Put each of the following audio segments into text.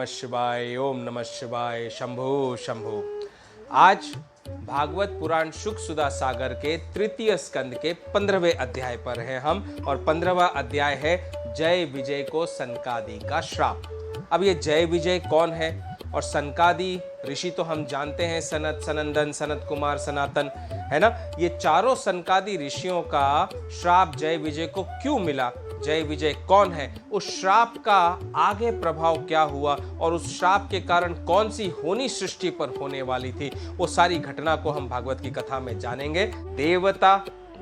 शिवाय, ओम नमः शिवाय, शंभु शंभु। आज भागवत पुराण शुक सुधा सागर के तृतीय स्कंद के 15वें अध्याय पर हैं हम, और 15वां अध्याय है जय विजय को सनकादि का श्राप। अब ये जय विजय कौन है? और सनकादि ऋषि तो हम जानते हैं, सनत, सनंदन, सनत कुमार, सनातन, है ना। ये चारों सनकादि ऋषियों का श्राप जय विजय को क्यों मिला? जय विजय कौन है? उस श्राप का आगे प्रभाव क्या हुआ और उस श्राप के कारण कौन सी होनी सृष्टि पर होने वाली थी, वो सारी घटना को हम भागवत की कथा में जानेंगे। देवता,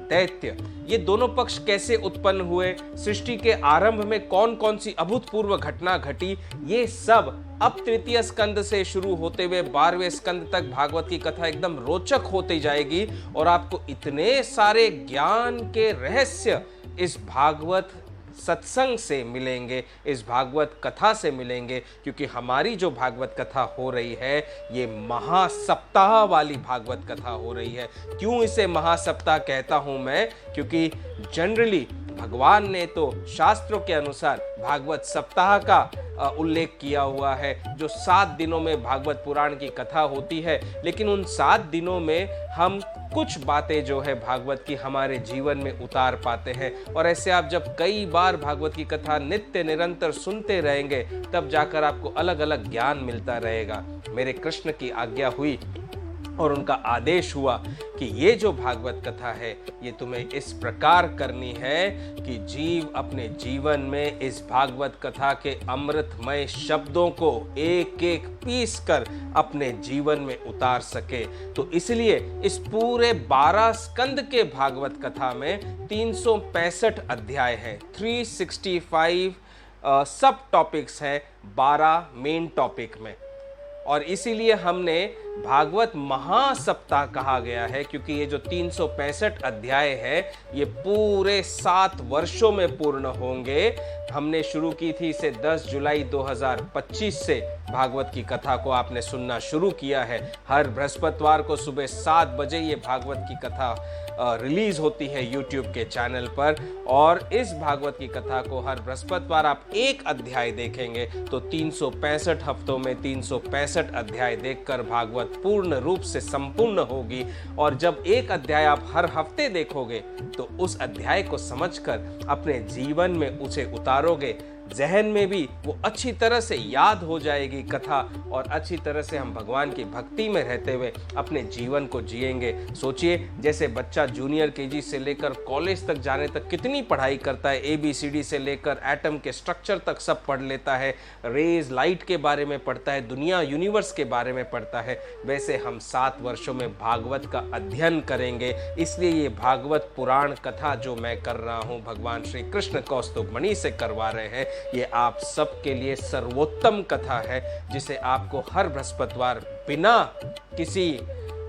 दैत्य, ये दोनों पक्ष कैसे उत्पन्न हुए, सृष्टि के आरंभ में कौन कौन सी अभूतपूर्व घटना घटी, ये सब अब तृतीय स्कंद से शुरू होते हुए 12वें स्कंद तक भागवत की कथा एकदम रोचक होती जाएगी। और आपको इतने सारे ज्ञान के रहस्य इस भागवत सत्संग से मिलेंगे, इस भागवत कथा से मिलेंगे, क्योंकि हमारी जो भागवत कथा हो रही है ये महासप्ताह वाली भागवत कथा हो रही है। क्यों इसे महासप्ताह कहता हूं मैं? क्योंकि जनरली भगवान ने तो शास्त्रों के अनुसार भागवत सप्ताह का उल्लेख किया हुआ है, जो 7 दिनों में भागवत पुराण की कथा होती है। लेकिन उन 7 दिनों में हम कुछ बातें जो है भागवत की हमारे जीवन में उतार पाते हैं, और ऐसे आप जब कई बार भागवत की कथा नित्य निरंतर सुनते रहेंगे तब जाकर आपको अलग अलग ज्ञान मिलता रहेगा। मेरे कृष्ण की आज्ञा हुई और उनका आदेश हुआ कि ये जो भागवत कथा है ये तुम्हें इस प्रकार करनी है कि जीव अपने जीवन में इस भागवत कथा के अमृतमय शब्दों को एक एक पीस कर अपने जीवन में उतार सके। तो इसलिए इस पूरे 12 स्कंद के भागवत कथा में 365 अध्याय हैं, 365 सब टॉपिक्स हैं 12 मेन टॉपिक में। और इसीलिए हमने भागवत महासप्ताह कहा गया है, क्योंकि ये जो 365 अध्याय है ये पूरे 7 वर्षों में पूर्ण होंगे। हमने शुरू की थी इसे 10 जुलाई 2025 से भागवत की कथा को आपने सुनना शुरू किया है। हर बृहस्पतिवार को सुबह 7 बजे ये भागवत की कथा रिलीज होती है यूट्यूब के चैनल पर, और इस भागवत की कथा को हर बृहस्पतिवार आप एक अध्याय देखेंगे तो 365 हफ्तों में 365 अध्याय देखकर भागवत पूर्ण रूप से संपूर्ण होगी। और जब एक अध्याय आप हर हफ्ते देखोगे तो उस अध्याय को समझकर अपने जीवन में उसे उतारोगे, जहन में भी वो अच्छी तरह से याद हो जाएगी कथा, और अच्छी तरह से हम भगवान की भक्ति में रहते हुए अपने जीवन को जिएंगे। सोचिए, जैसे बच्चा जूनियर केजी से लेकर कॉलेज तक जाने तक कितनी पढ़ाई करता है, ABCD से लेकर एटम के स्ट्रक्चर तक सब पढ़ लेता है, रेज लाइट के बारे में पढ़ता है, दुनिया यूनिवर्स के बारे में पढ़ता है, वैसे हम 7 वर्षों में भागवत का अध्ययन करेंगे। इसलिए ये भागवत पुराण कथा जो मैं कर रहा हूँ भगवान श्री कृष्ण कौस्तुभ मणि से करवा रहे हैं, ये आप सबके लिए सर्वोत्तम कथा है, जिसे आपको हर बृहस्पतिवार बिना किसी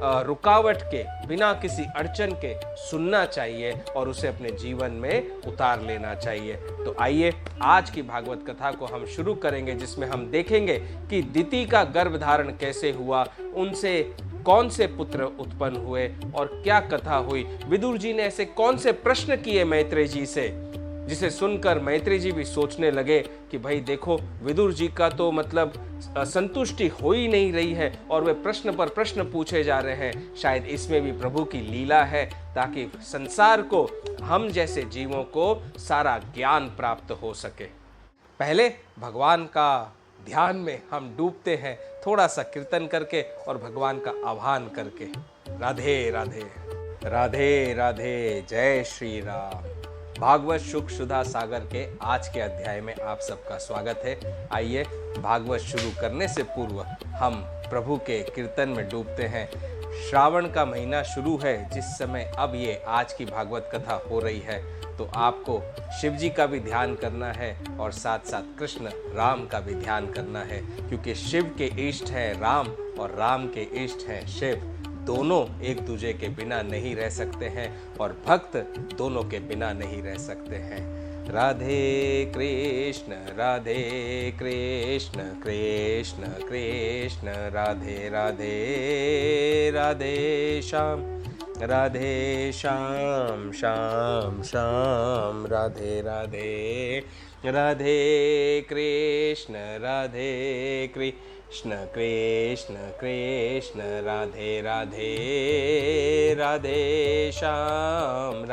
रुकावट के, बिना किसी अड़चन के सुनना चाहिए और उसे अपने जीवन में उतार लेना चाहिए। तो आइए आज की भागवत कथा को हम शुरू करेंगे, जिसमें हम देखेंगे कि दिति का गर्भ धारण कैसे हुआ, उनसे कौन से पुत्र उत्पन्न हुए और क्या कथा हुई। विदुर जी ने ऐसे कौन से प्रश्न किए मैत्रेय जी से, जिसे सुनकर मैत्रेय जी भी सोचने लगे कि भाई देखो, विदुर जी का तो मतलब संतुष्टि हो ही नहीं रही है और वे प्रश्न पर प्रश्न पूछे जा रहे हैं। शायद इसमें भी प्रभु की लीला है, ताकि संसार को, हम जैसे जीवों को सारा ज्ञान प्राप्त हो सके। पहले भगवान का ध्यान में हम डूबते हैं, थोड़ा सा कीर्तन करके और भगवान का आह्वान करके। राधे राधे, राधे राधे, जय श्री राम। भागवत शुक सुधा सागर के आज के अध्याय में आप सबका स्वागत है। आइए भागवत शुरू करने से पूर्व हम प्रभु के कीर्तन में डूबते हैं। श्रावण का महीना शुरू है, जिस समय अब ये आज की भागवत कथा हो रही है, तो आपको शिव जी का भी ध्यान करना है और साथ साथ कृष्ण राम का भी ध्यान करना है, क्योंकि शिव के इष्ट हैं राम और राम के इष्ट हैं शिव। दोनों एक दूसरे के बिना नहीं रह सकते हैं और भक्त दोनों के बिना नहीं रह सकते हैं। राधे कृष्ण कृष्ण कृष्ण राधे राधे, राधे श्याम राधे श्याम श्याम श्याम, राधे राधे। राधे कृष्ण कृष्ण कृष्ण कृष्ण राधे राधे राधे श्याम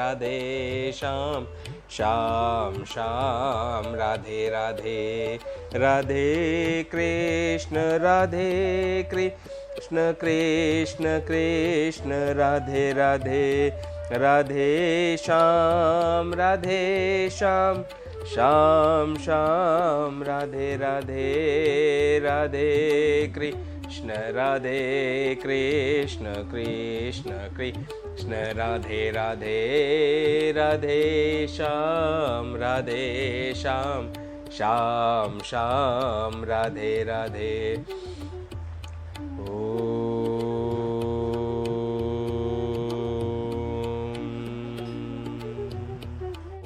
श्याम श्याम राधे राधे राधे कृष्ण कृष्ण कृष्ण कृष्ण राधे राधे राधे श्याम श्याम श्याम राधे राधे राधे कृष्ण कृष्ण कृष्ण राधे राधे राधे श्याम श्याम श्याम राधे राधे।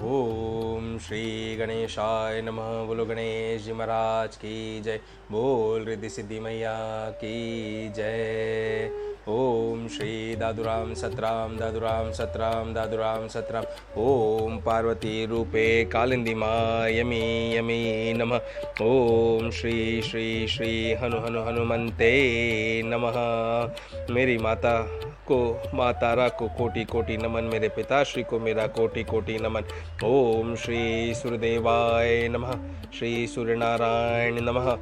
ओम श्री गणेशाय नमः। बोलो गणेश जी महाराज की जय। बोल रिद्धि सिद्धि मैया की जय। ओम श्री दादुराम सतराम ओम पार्वती रूपे कालिंदी माँ यमी यमी नमः। ओम श्री श्री श्री हनुमंते नमः। मेरी माता को, माँ तारा को कोटि कोटि नमन। मेरे पिताश्री को मेरा कोटि कोटि नमन। ओम श्री सूर्यदेवाय नमः। श्री सूर्यनारायण नमः।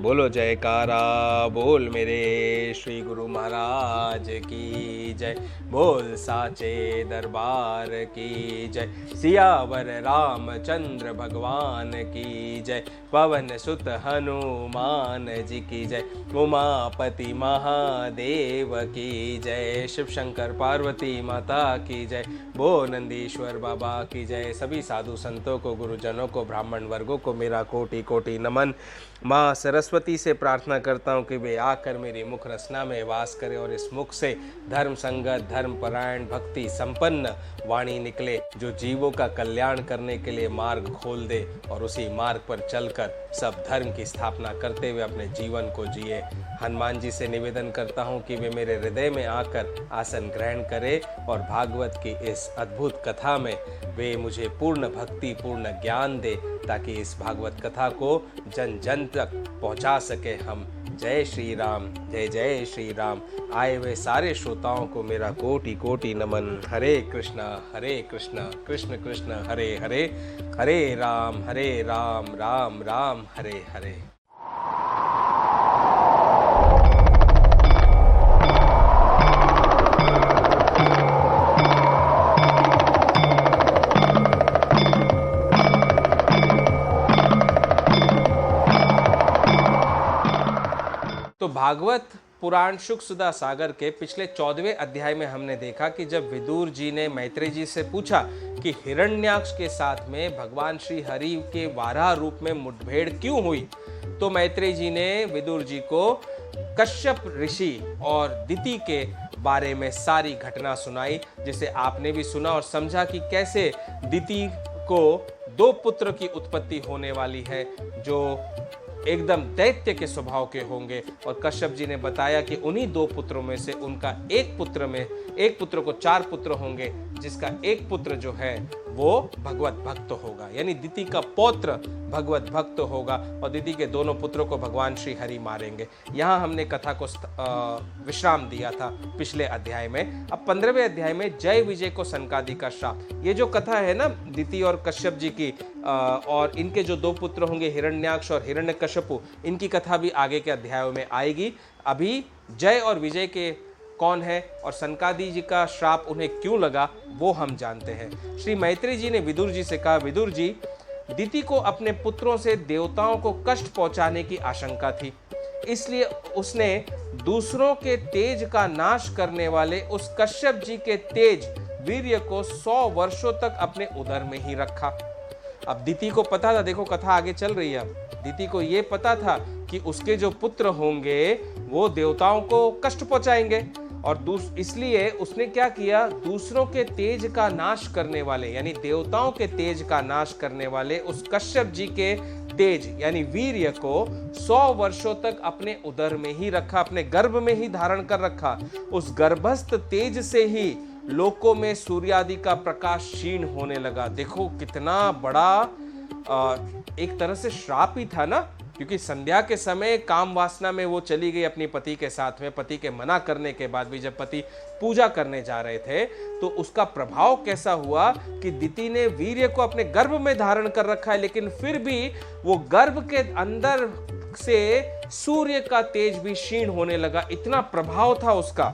बोलो जयकारा बोल मेरे श्री गुरु महाराज की जय। बोल साचे दरबार की जय। सियावर रामचंद्र भगवान की जय। पवन सुत हनुमान जी की जय। उमापति महादेव की जय। शिव शंकर पार्वती माता की जय। बो नंदीश्वर बाबा की जय। सभी साधु संतों को, गुरुजनों को, ब्राह्मण वर्गों को मेरा कोटि कोटि नमन। माँ सरस्वती से प्रार्थना करता हूँ कि वे आकर मेरी मुख रसना में वास करें और इस मुख से धर्म संगत, धर्म परायण, भक्ति संपन्न वाणी निकले, जो जीवों का कल्याण करने के लिए मार्ग खोल दे और उसी मार्ग पर चलकर सब धर्म की स्थापना करते हुए अपने जीवन को जिए। हनुमान जी से निवेदन करता हूँ कि वे मेरे हृदय में आकर आसन ग्रहण करें और भागवत की इस अद्भुत कथा में वे मुझे पूर्ण भक्ति, पूर्ण ज्ञान दे, ताकि इस भागवत कथा को जन जन तक पहुंचा सके हम। जय श्री राम, जय जय श्री राम। आए हुए सारे श्रोताओं को मेरा कोटि कोटि नमन। हरे कृष्णा कृष्ण कृष्ण हरे हरे, हरे राम राम राम हरे हरे। तो भागवत पुराण शुक सुधा सागर के पिछले 14वें अध्याय में हमने देखा कि जब विदुर जी ने मैत्रेय जी से पूछा कि हिरण्याक्ष के साथ में भगवान श्री हरि के वाराह रूप में मुठभेड़ क्यों हुई, तो मैत्रेय जी ने विदुर जी को कश्यप ऋषि और दिति के बारे में सारी घटना सुनाई, जिसे आपने भी सुना और समझा कि कैसे दिति को 2 पुत्र की उत्पत्ति होने वाली है जो एकदम दैत्य के स्वभाव के होंगे। और कश्यप जी ने बताया कि उन्हीं 2 पुत्रों में से उनका एक पुत्र को 4 पुत्र होंगे, जिसका एक पुत्र जो है वो भगवत भक्त होगा, यानी दिति का पौत्र भगवत भक्त होगा और दिति के दोनों पुत्रों को भगवान श्री हरि मारेंगे। यहाँ हमने कथा को विश्राम दिया था पिछले अध्याय में। अब 15वें अध्याय में जय विजय को सनकादि का श्राप, ये जो कथा है ना दिति और कश्यप जी की, और इनके जो 2 पुत्र होंगे हिरण्याक्ष और हिरण्यकश्यपु, इनकी कथा भी आगे के अध्यायों में आएगी। अभी जय और विजय के कौन है और सनकादि जी का श्राप उन्हें क्यों लगा वो हम जानते हैं। श्री मैत्रेय जी ने विदुर जी से कहा, विदुर जी, दिति को अपने पुत्रों से देवताओं को कष्ट पहुंचाने की आशंका थी, इसलिए उसने दूसरों के तेज का नाश करने वाले उस कश्यप जी के तेज वीर्य को 100 वर्षों तक अपने उदर में ही रखा। अब दिति को पता था, देखो कथा आगे चल रही है, अब दिति को ये पता था कि उसके जो पुत्र होंगे वो देवताओं को कष्ट पहुंचाएंगे, और इसलिए उसने क्या किया, दूसरों के तेज का नाश करने वाले यानी देवताओं के तेज का नाश करने वाले उस कश्यप जी के तेज यानी वीर्य को 100 वर्षों तक अपने उदर में ही रखा, अपने गर्भ में ही धारण कर रखा। उस गर्भस्थ तेज से ही लोकों में सूर्यादि का प्रकाश क्षीण होने लगा। देखो कितना बड़ा एक तरह से श्राप ही था ना, क्योंकि संध्या के समय काम वासना में वो चली गई अपने पति के साथ में। पति के मना करने के बाद भी जब पति पूजा करने जा रहे थे तो उसका प्रभाव कैसा हुआ कि दिति ने वीर्य को अपने गर्भ में धारण कर रखा है, लेकिन फिर भी वो गर्भ के अंदर से सूर्य का तेज भी क्षीण होने लगा, इतना प्रभाव था उसका,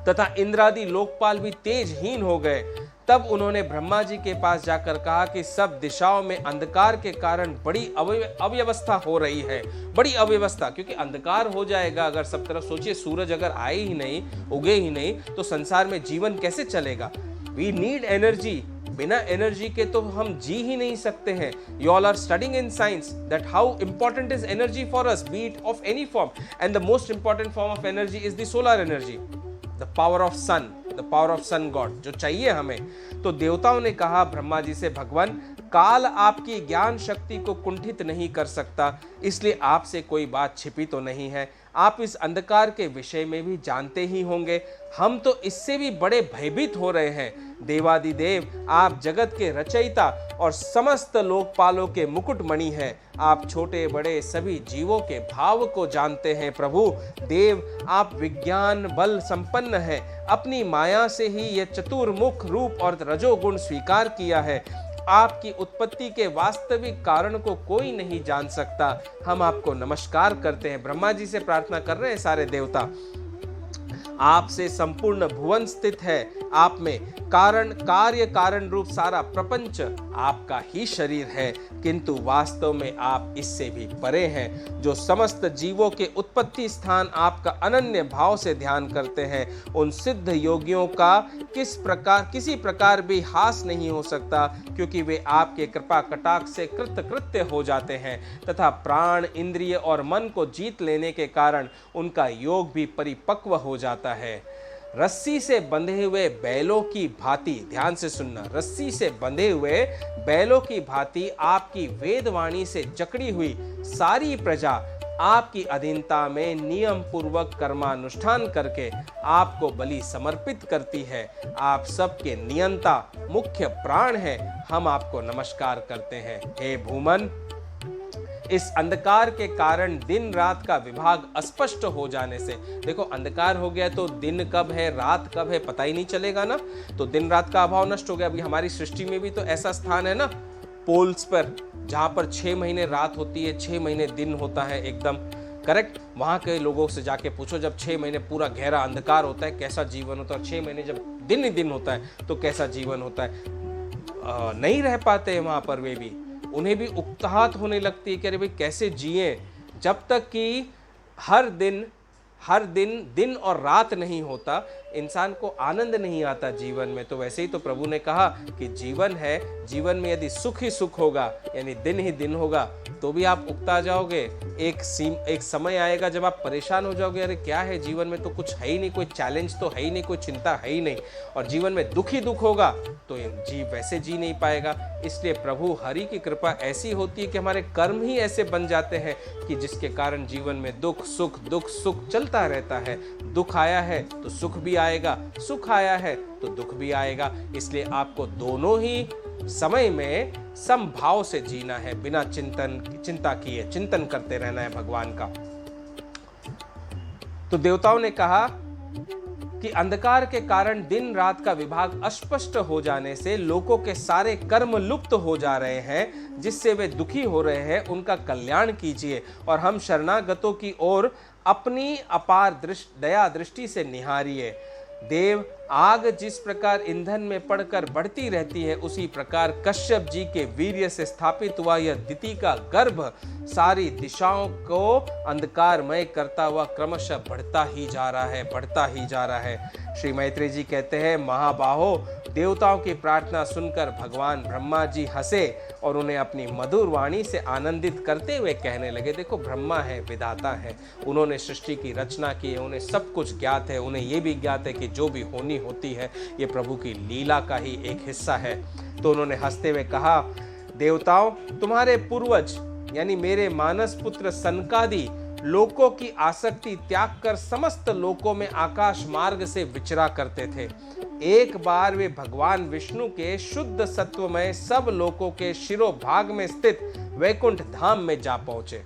तथा इंद्रादि लोकपाल भी तेजहीन हो गए। तब उन्होंने ब्रह्मा जी के पास जाकर कहा कि सब दिशाओं में अंधकार के कारण बड़ी अव्यवस्था हो रही है, बड़ी अव्यवस्था, क्योंकि अंधकार हो जाएगा अगर सब तरफ। सोचिए, सूरज अगर आए ही नहीं, उगे ही नहीं, तो संसार में जीवन कैसे चलेगा। वी नीड एनर्जी, बिना एनर्जी के तो हम जी ही नहीं सकते हैं। You all are studying in science that how important is energy for us, be it of any form, and the most important form of energy is the solar energy, the power of sun, the power of sun god, जो चाहिए हमें। तो देवताओं ने कहा ब्रह्मा जी से, भगवान, काल आपकी ज्ञान शक्ति को कुंठित नहीं कर सकता, इसलिए आपसे कोई बात छिपी तो नहीं है। आप इस अंधकार के विषय में भी जानते ही होंगे, हम तो इससे भी बड़े भयभीत हो रहे हैं। देवादिदेव, आप जगत के रचयिता और समस्त लोकपालों के मुकुटमणि हैं। आप छोटे बड़े सभी जीवों के भाव को जानते हैं। प्रभु देव, आप विज्ञान बल संपन्न हैं। अपनी माया से ही यह चतुर्मुख रूप और रजोगुण स्वीकार किया है। आपकी उत्पत्ति के वास्तविक कारण को कोई नहीं जान सकता। हम आपको नमस्कार करते हैं। ब्रह्मा जी से प्रार्थना कर रहे हैं सारे देवता। आपसे संपूर्ण भुवन स्थित है, आप में कारण कार्य कारण रूप सारा प्रपंच आपका ही शरीर है, किंतु वास्तव में आप इससे भी परे हैं। जो समस्त जीवों के उत्पत्ति स्थान आपका अनन्य भाव से ध्यान करते हैं, उन सिद्ध योगियों का किसी प्रकार भी हास नहीं हो सकता, क्योंकि वे आपके कृपा कटाक्ष से कृतकृत्य हो जाते हैं, तथा प्राण इंद्रिय और मन को जीत लेने के कारण उनका योग भी परिपक्व हो जाता है। रस्सी से बंधे हुए बैलों की भांति, ध्यान से सुनना, रस्सी से बंधे हुए बैलों की भांति आपकी वेदवाणी से जकड़ी हुई सारी प्रजा आपकी अधीनता में नियम पूर्वक कर्मानुष्ठान करके आपको बलि समर्पित करती है। आप सबके नियंता मुख्य प्राण हैं। हम आपको नमस्कार करते हैं। हे भूमन, इस अंधकार के कारण दिन रात का विभाग अस्पष्ट हो जाने से, देखो अंधकार हो गया तो दिन कब है रात कब है पता ही नहीं चलेगा ना, तो दिन रात का अभाव नष्ट हो गया। अभी हमारी सृष्टि में भी तो ऐसा स्थान है ना, पोल्स पर, जहां पर 6 महीने रात होती है, 6 महीने दिन होता है, एकदम करेक्ट। वहां के लोगों से जाके पूछो, जब 6 महीने पूरा गहरा अंधकार होता है कैसा जीवन होता है, और 6 महीने जब दिन ही दिन होता है तो कैसा जीवन होता है। नहीं रह पाते हैं वहां पर, वे भी, उन्हें भी उकताहट होने लगती है कि अरे भाई कैसे जिए, जब तक कि हर दिन दिन और रात नहीं होता, इंसान को आनंद नहीं आता जीवन में। तो वैसे ही तो प्रभु ने कहा कि जीवन है, जीवन में यदि सुख ही सुख होगा, यानी दिन ही दिन होगा, तो भी आप उकता जाओगे। एक समय आएगा जब आप परेशान हो जाओगे, अरे क्या है जीवन में, तो कुछ है ही नहीं, कोई चैलेंज तो है ही नहीं, कोई चिंता है ही नहीं, और जीवन में दुख ही दुख होगा तो वैसे जी नहीं पाएगा। इसलिए प्रभु हरि की कृपा ऐसी होती है कि हमारे कर्म ही ऐसे बन जाते हैं कि जिसके कारण जीवन में दुख सुख चलता रहता है। दुख आया है तो सुख भी आएगा, सुख आया है तो दुख भी आएगा। इसलिए आपको दोनों ही समय में समभाव से जीना है, बिना चिंता किए चिंतन करते रहना है भगवान का। तो देवताओं ने कहा कि अंधकार के कारण दिन रात का विभाग अस्पष्ट हो जाने से लोगों के सारे कर्म लुप्त हो जा रहे हैं, जिससे वे दुखी हो रहे हैं, उनका कल्याण कीजिए और हम शरणागतों की ओर अपनी अपार दया दृष्टि से निहारिए। देव, आग जिस प्रकार ईंधन में पड़कर बढ़ती रहती है, उसी प्रकार कश्यप जी के वीर्य से स्थापित हुआ यह दिति का गर्भ सारी दिशाओं को अंधकारमय करता हुआ क्रमशः बढ़ता ही जा रहा है। श्री मैत्रेय जी कहते हैं, महाबाहो, देवताओं की प्रार्थना सुनकर भगवान ब्रह्मा जी हंसे और उन्हें अपनी मधुर वाणी से आनंदित करते हुए कहने लगे, देखो ब्रह्मा है, विधाता है, उन्होंने सृष्टि की रचना की है, उन्हें सब कुछ ज्ञात है, उन्हें ये भी ज्ञात है कि जो भी होनी होती है ये प्रभु की लीला का ही एक हिस्सा है। तो उन्होंने हंसते हुए कहा, देवताओं, तुम्हारे पूर्वज यानी मेरे मानस पुत्र सनकादि लोकों की आसक्ति त्याग कर समस्त लोकों में आकाश मार्ग से विचरा करते थे। एक बार वे भगवान विष्णु के शुद्ध सत्वमय सब लोकों के शिरोभाग में स्थित वैकुंठ धाम में जा पहुंचे।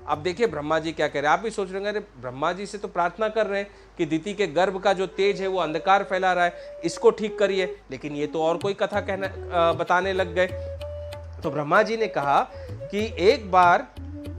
अब देखिए ब्रह्मा जी क्या कह रहे हैं। आप भी सोच रहे होंगे, अरे ब्रह्मा जी से तो प्रार्थना कर रहे हैं कि दिति के गर्भ का जो तेज है वो अंधकार फैला रहा है, इसको ठीक करिए, लेकिन ये तो और कोई कथा बताने लग गए। तो ब्रह्मा जी ने कहा कि एक बार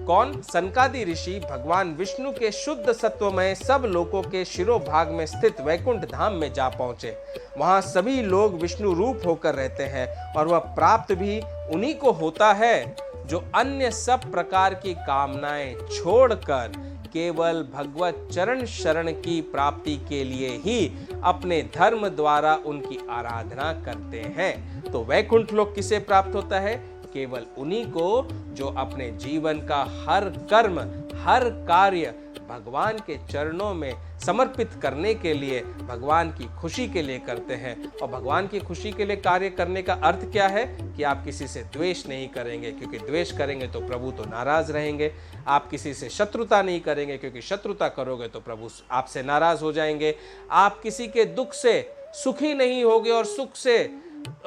कौन, सनकादि ऋषि भगवान विष्णु के शुद्ध सत्वमय सब लोकों के शिरोभाग में स्थित वैकुंठ धाम में जा पहुंचे। वहां सभी लोग विष्णु रूप होकर रहते हैं और वह प्राप्त भी उन्हीं को होता है जो अन्य सब प्रकार की कामनाएं छोड़कर केवल भगवत चरण शरण की प्राप्ति के लिए ही अपने धर्म द्वारा उनकी आराधना करते हैं। तो वैकुंठ लोक किसे प्राप्त होता है? केवल उन्हीं को जो अपने जीवन का हर कर्म, हर कार्य भगवान के चरणों में समर्पित करने के लिए, भगवान की खुशी के लिए करते हैं। और भगवान की खुशी के लिए कार्य करने का अर्थ क्या है? कि आप किसी से द्वेष नहीं करेंगे, क्योंकि द्वेष करेंगे तो प्रभु तो नाराज रहेंगे। आप किसी से शत्रुता नहीं करेंगे, क्योंकि शत्रुता करोगे तो प्रभु आपसे नाराज हो जाएंगे। आप किसी के दुख से सुखी नहीं होगे और सुख से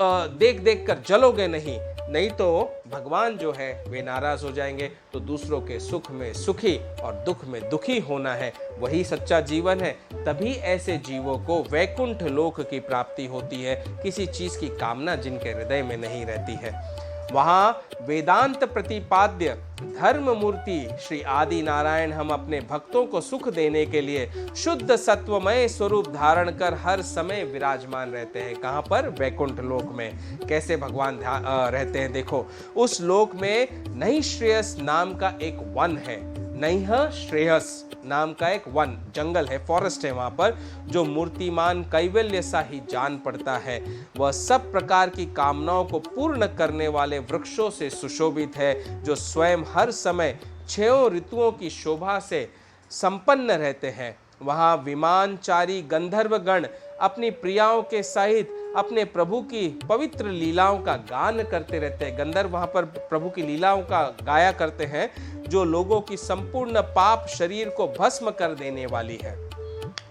देख देख कर जलोगे नहीं तो भगवान जो है वे नाराज हो जाएंगे। तो दूसरों के सुख में सुखी और दुख में दुखी होना है, वही सच्चा जीवन है। तभी ऐसे जीवों को वैकुंठ लोक की प्राप्ति होती है, किसी चीज की कामना जिनके हृदय में नहीं रहती है। वहां वेदांत प्रतिपाद्य धर्म मूर्ति श्री आदि नारायण हम अपने भक्तों को सुख देने के लिए शुद्ध सत्वमय स्वरूप धारण कर हर समय विराजमान रहते हैं। कहां पर? वैकुंठ लोक में। कैसे भगवान रहते हैं? देखो, उस लोक में नैश्रेयस नाम का एक वन है। नैश्रेयस नाम का एक वन, जंगल है, फॉरेस्ट है वहां पर, जो मूर्तिमान कैवल्य सा ही जान पड़ता है। वह सब प्रकार की कामनाओं को पूर्ण करने वाले वृक्षों से सुशोभित है, जो स्वयं हर समय 6 ऋतुओं की शोभा से संपन्न रहते हैं। वहां विमानचारी गंधर्व गण अपनी प्रियाओं के सहित अपने प्रभु की पवित्र लीलाओं का गान करते रहते हैं। गंधर्व वहां पर प्रभु की लीलाओं का गाया करते हैं, जो लोगों की संपूर्ण पाप शरीर को भस्म कर देने वाली है।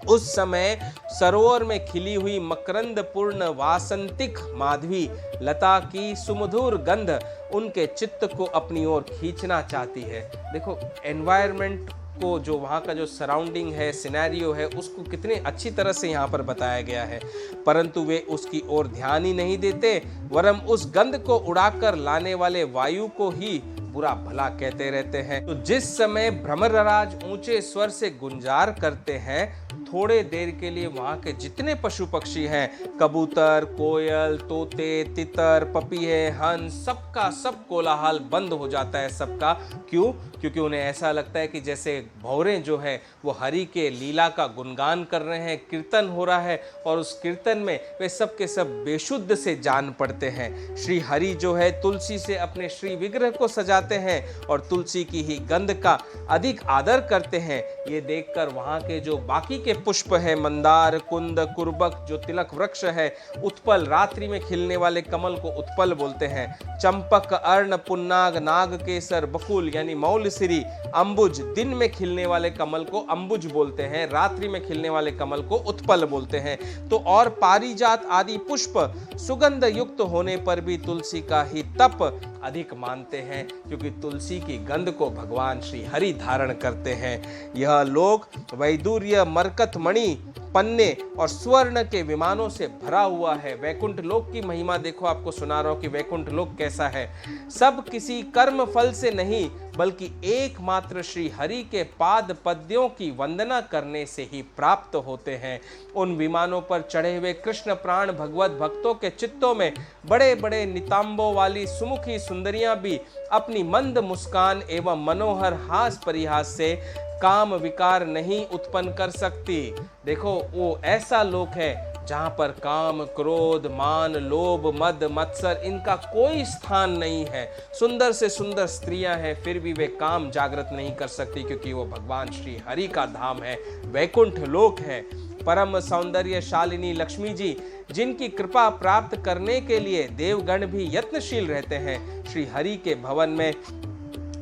उस समय सरोवर में खिली हुई मकरंद पूर्ण वासंतिक माधवी लता की सुमधुर गंध उनके चित्त को अपनी ओर खींचना चाहती है। देखो, एनवायरनमेंट को, जो वहाँ का जो सराउंडिंग है, सिनेरियो है, उसको कितने अच्छी तरह से यहाँ पर बताया गया है, परंतु वे उसकी ओर ध्यान ही नहीं देते, वरम उस गंध को उड़ाकर लाने वाले वायु को ही बुरा भला कहते रहते हैं। तो जिस समय भ्रमरराज ऊंचे स्वर से गुंजार करते हैं, थोड़े देर के लिए वहां के जितने पशु पक्षी हैं, कबूतर, कोयल, तोते, तितर, पपीहे, हंस, सबका सब कोलाहल बंद हो जाता है सबका। क्यों? क्योंकि उन्हें ऐसा लगता है कि जैसे भौरे जो है वो हरि के लीला का गुणगान कर रहे हैं, कीर्तन हो रहा है, और उस कीर्तन में वे सब के सब बेशुद्ध से जान पड़ते हैं। श्री हरि जो है तुलसी से अपने श्री विग्रह को सजाते हैं और तुलसी की ही गंध का अधिक आदर करते हैं। ये देखकर वहाँ के जो बाकी के पुष्प है, मंदार, कुंद, कुर्बक, जो तिलक वृक्ष है, उत्पल, रात्रि में खिलने वाले कमल को उत्पल बोलते हैं, चंपक, अर्ण, पुन्नाग, नाग केसर, बकुल यानी मौलसिरी, अंबुज, दिन में खिलने वाले कमल को अंबुज बोलते हैं, रात्रि में खिलने वाले कमल को उत्पल बोलते हैं। तो और पारिजात आदि पुष्प सुगंध युक्त होने पर भी तुलसी का ही तप अधिक मानते हैं, क्योंकि तुलसी की गंध को भगवान श्री हरि धारण करते हैं। यह लोक वैदूर्य, मरकत मणि, पन्ने और स्वर्ण के विमानों से भरा हुआ है। वैकुंठ लोक की महिमा देखो, आपको सुना रहा हूं कि वैकुंठ लोक कैसा है। सब किसी कर्म फल से नहीं, बल्कि एकमात्र श्री हरि के पाद पद्यों की वंदना करने से ही प्राप्त होते हैं। उन विमानों पर चढ़े हुए कृष्ण प्राण भगवत भक्तों के चित्तों में बड़े बड़े नितांबों वाली सुमुखी सुंदरियां भी अपनी मंद मुस्कान एवं मनोहर हास परिहास से काम विकार नहीं उत्पन्न कर सकती। देखो, वो ऐसा लोक है जहां पर काम, क्रोध, मान, लोभ, मद, मत्सर इनका कोई स्थान नहीं है। सुंदर से सुंदर स्त्रियां हैं, फिर भी वे काम जागृत नहीं कर सकती, क्योंकि वो भगवान श्री हरि का धाम है, वैकुंठ लोक है। परम सौंदर्यशालिनी लक्ष्मी जी, जिनकी कृपा प्राप्त करने के लिए देवगण भी यत्नशील रहते हैं, श्री हरि के भवन में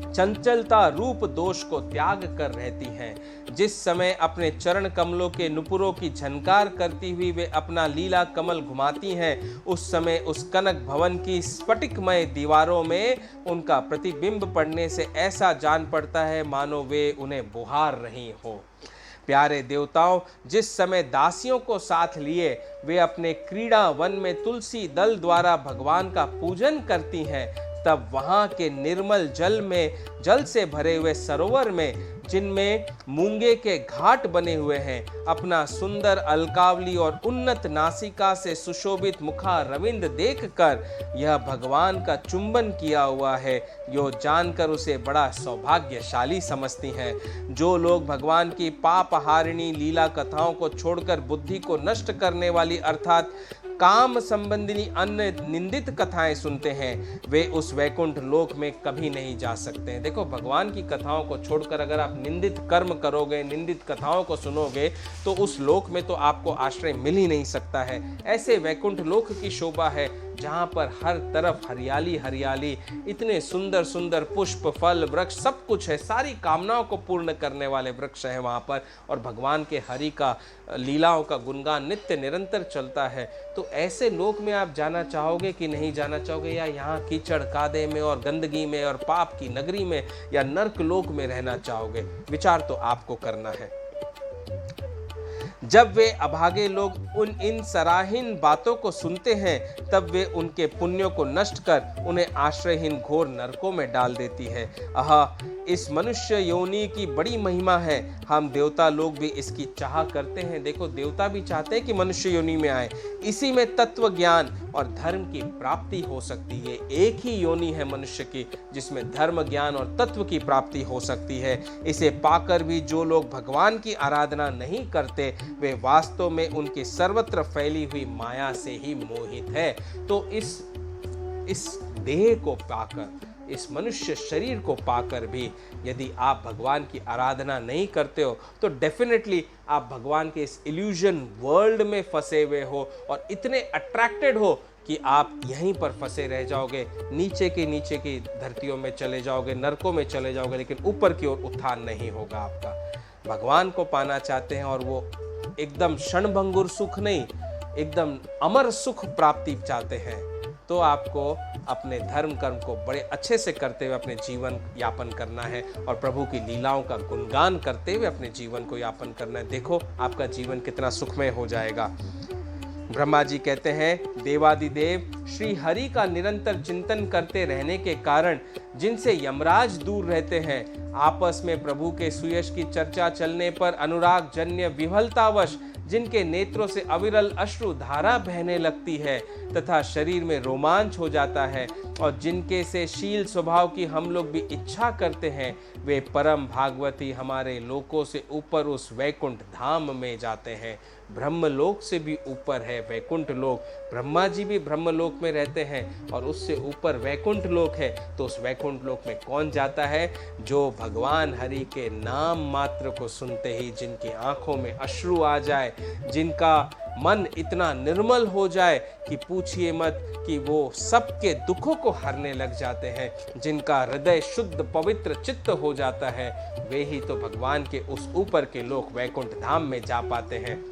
चंचलता रूप दोष को त्याग कर रहती हैं। जिस समय अपने चरण कमलों के नुपुरों की झनकार करती हुई वे अपना लीला कमल घुमाती हैं, उस समय उस कनक भवन की स्फटिकमय दीवारों में उनका प्रतिबिंब पड़ने से ऐसा जान पड़ता है मानो वे उन्हें बुहार रही हो। प्यारे देवताओं, जिस समय दासियों को साथ लिए वे अपने क्रीड़ा वन में तुलसी दल द्वारा भगवान का पूजन करती हैं, तब वहां के निर्मल जल से भरे हुए सरोवर में, जिनमें मूंगे के घाट बने हुए हैं, अपना सुंदर अलकावली और उन्नत नासिका से सुशोभित मुखा रविंद देखकर यह भगवान का चुंबन किया हुआ है, यो जानकर उसे बड़ा सौभाग्यशाली समझती हैं। जो लोग भगवान की पापहारिणी लीला कथाओं को छोड़कर बुद्धि को नष्ट करने वाली अर्थात काम संबंधिनी अन्य निंदित कथाएं सुनते हैं, वे उस वैकुंठ लोक में कभी नहीं जा सकते हैं। देखो, भगवान की कथाओं को छोड़कर अगर आप निंदित कर्म करोगे, निंदित कथाओं को सुनोगे, तो उस लोक में तो आपको आश्रय मिल ही नहीं सकता है। ऐसे वैकुंठ लोक की शोभा है जहाँ पर हर तरफ हरियाली हरियाली, इतने सुंदर सुंदर पुष्प, फल, वृक्ष, सब कुछ है, सारी कामनाओं को पूर्ण करने वाले वृक्ष हैं वहाँ पर, और भगवान के हरि का लीलाओं का गुणगान नित्य निरंतर चलता है। तो ऐसे लोक में आप जाना चाहोगे कि नहीं जाना चाहोगे, या यहाँ कीचड़ कादे में और गंदगी में और पाप की नगरी में या नर्क लोक में रहना चाहोगे? विचार तो आपको करना है। जब वे अभागे लोग इन सराहीन बातों को सुनते हैं, तब वे उनके पुण्यों को नष्ट कर उन्हें आश्रयहीन घोर नरकों में डाल देती है। आहा, इस मनुष्य योनि की बड़ी महिमा है, हम देवता लोग भी इसकी चाह करते हैं। देखो, देवता भी चाहते हैं कि मनुष्य योनि में आए, इसी में तत्व ज्ञान और धर्म की प्राप्ति हो सकती है। एक ही योनि है मनुष्य की जिसमें धर्म, ज्ञान और तत्व की प्राप्ति हो सकती है। इसे पाकर भी जो लोग भगवान की आराधना नहीं करते, वे वास्तव में उनकी सर्वत्र फैली हुई माया से ही मोहित है। तो इस देह को पाकर, इस मनुष्य शरीर को पाकर भी यदि आप भगवान की आराधना नहीं करते हो, तो डेफिनेटली आप भगवान के इस इल्यूजन वर्ल्ड में फंसे हुए हो और इतने अट्रैक्टेड हो कि आप यहीं पर फंसे रह जाओगे, नीचे की धरतियों में चले जाओगे, नरकों में चले जाओगे, लेकिन ऊपर की ओर उत्थान नहीं होगा आपका। भगवान को पाना चाहते हैं और वो एकदम क्षणभंगुर सुख नहीं, एकदम अमर सुख प्राप्ति चाहते हैं, तो आपको अपने धर्म कर्म को बड़े अच्छे से करते हुए अपने जीवन यापन करना है और प्रभु की लीलाओं का गुणगान करते हुए अपने जीवन को यापन करना है। देखो, आपका जीवन कितना सुखमय हो जाएगा। ब्रह्मा जी कहते हैं, देवादिदेव श्री हरि का निरंतर चिंतन करते रहने के कारण जिनसे यमराज दूर रहते हैं, आपस में प्रभु के सुयश की चर्चा चलने पर अनुराग जन्य विह्वलतावश जिनके नेत्रों से अविरल अश्रु धारा बहने लगती है तथा शरीर में रोमांच हो जाता है, और जिनके से शील स्वभाव की हम लोग भी इच्छा करते हैं, वे परम भागवती हमारे लोकों से ऊपर उस वैकुंठ धाम में जाते हैं। ब्रह्मलोक से भी ऊपर है वैकुंठ लोक। ब्रह्मा जी भी ब्रह्मलोक में रहते हैं और उससे ऊपर वैकुंठ लोक है। तो उस वैकुंठ लोक में कौन जाता है? जो भगवान हरि के नाम मात्र को सुनते ही जिनकी आंखों में अश्रु आ जाए, जिनका मन इतना निर्मल हो जाए कि पूछिए मत, कि वो सबके दुखों को हरने लग जाते हैं, जिनका हृदय शुद्ध पवित्र चित्त हो जाता है, वे ही तो भगवान के उस ऊपर के लोक वैकुंठ धाम में जा पाते हैं।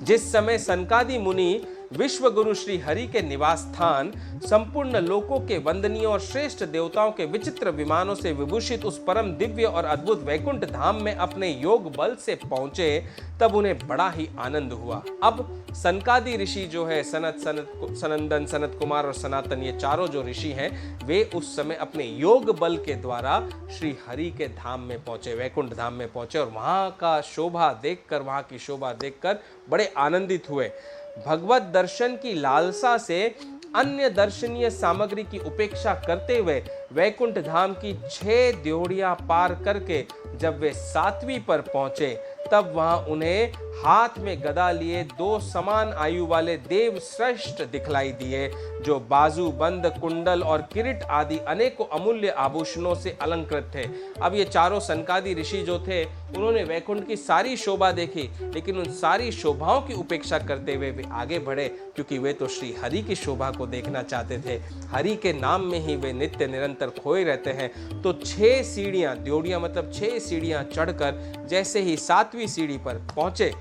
जिस समय सनकादि मुनि विश्व गुरु श्री हरि के निवास स्थान संपूर्ण लोकों के वंदनीय और श्रेष्ठ देवताओं के विचित्र विमानों से विभूषित उस परम दिव्य और अद्भुत वैकुंठ धाम में अपने योग बल से पहुंचे, तब उन्हें बड़ा ही आनंद हुआ। अब सनकादि ऋषि जो है, सनंदन, सनत कुमार और सनातन, ये चारों जो ऋषि हैं, वे उस समय अपने योग बल के द्वारा श्री हरि के धाम में पहुंचे, वैकुंठ धाम में पहुंचे, और वहां का शोभा देखकर, वहां की शोभा देखकर बड़े आनंदित हुए। भगवत दर्शन की लालसा से अन्य दर्शनीय सामग्री की उपेक्षा करते हुए वैकुंठ धाम की 6 द्योड़ियां पार करके जब वे 7वीं पर पहुंचे, तब वहां उन्हें हाथ में गदा लिए 2 समान आयु वाले देव श्रेष्ठ दिखलाई दिए, जो बाजू बंद, कुंडल और किरीट आदि अनेकों अमूल्य आभूषणों से अलंकृत थे। अब ये चारों सनकादि ऋषि जो थे, उन्होंने वैकुंठ की सारी शोभा देखी, लेकिन उन सारी शोभाओं की उपेक्षा करते हुए वे आगे बढ़े, क्योंकि वे तो श्री हरि की शोभा को देखना चाहते थे। हरि के नाम में ही वे नित्य निरंतर खोए रहते हैं। तो 6 सीढ़ियां, द्योड़ियां मतलब 6 सीढ़ियां चढ़कर जैसे ही 7वीं सीढ़ी पर पहुंचे,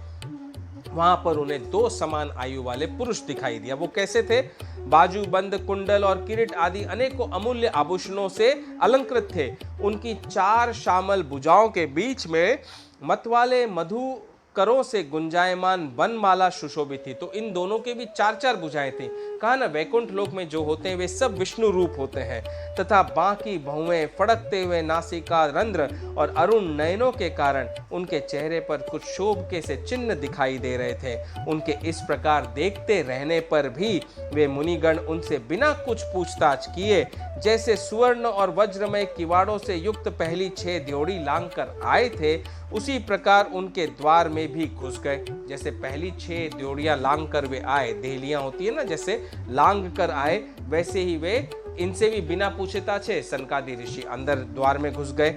वहां पर उन्हें 2 समान आयु वाले पुरुष दिखाई दिया। वो कैसे थे? बाजू बंद, कुंडल और किरीट आदि अनेकों अमूल्य आभूषणों से अलंकृत थे। उनकी 4 श्यामल भुजाओं के बीच में मतवाले मधु करों से गुंजायमान वनमाला सुशोभित थी। तो इन दोनों के भी 4-4 भुजाएं थी। कहा ना, वैकुंठ लोक में जो होते हैं वे सब विष्णु रूप होते हैं, तथा बाकी भौवें, फड़कते हुए नासिका रंध्र और अरुण नयनों के कारण उनके चेहरे पर कुछ शोभके से चिन्ह दिखाई दे रहे थे। उनके इस प्रकार देखते रहने पर भी वे मुनिगण उनसे बिना कुछ पूछताछ किए, जैसे सुवर्ण और वज्रमय किवाड़ों से युक्त पहली 6 द्योड़ी लांग कर आए थे, उसी प्रकार उनके द्वार में भी घुस गए। जैसे पहली 6 द्योड़ियां लांग कर वे आए, देहलियां होती है ना, जैसे लांग कर आए, वैसे ही वे इनसे भी बिना पूछे ताछे सनकादि ऋषि अंदर द्वार में घुस गए।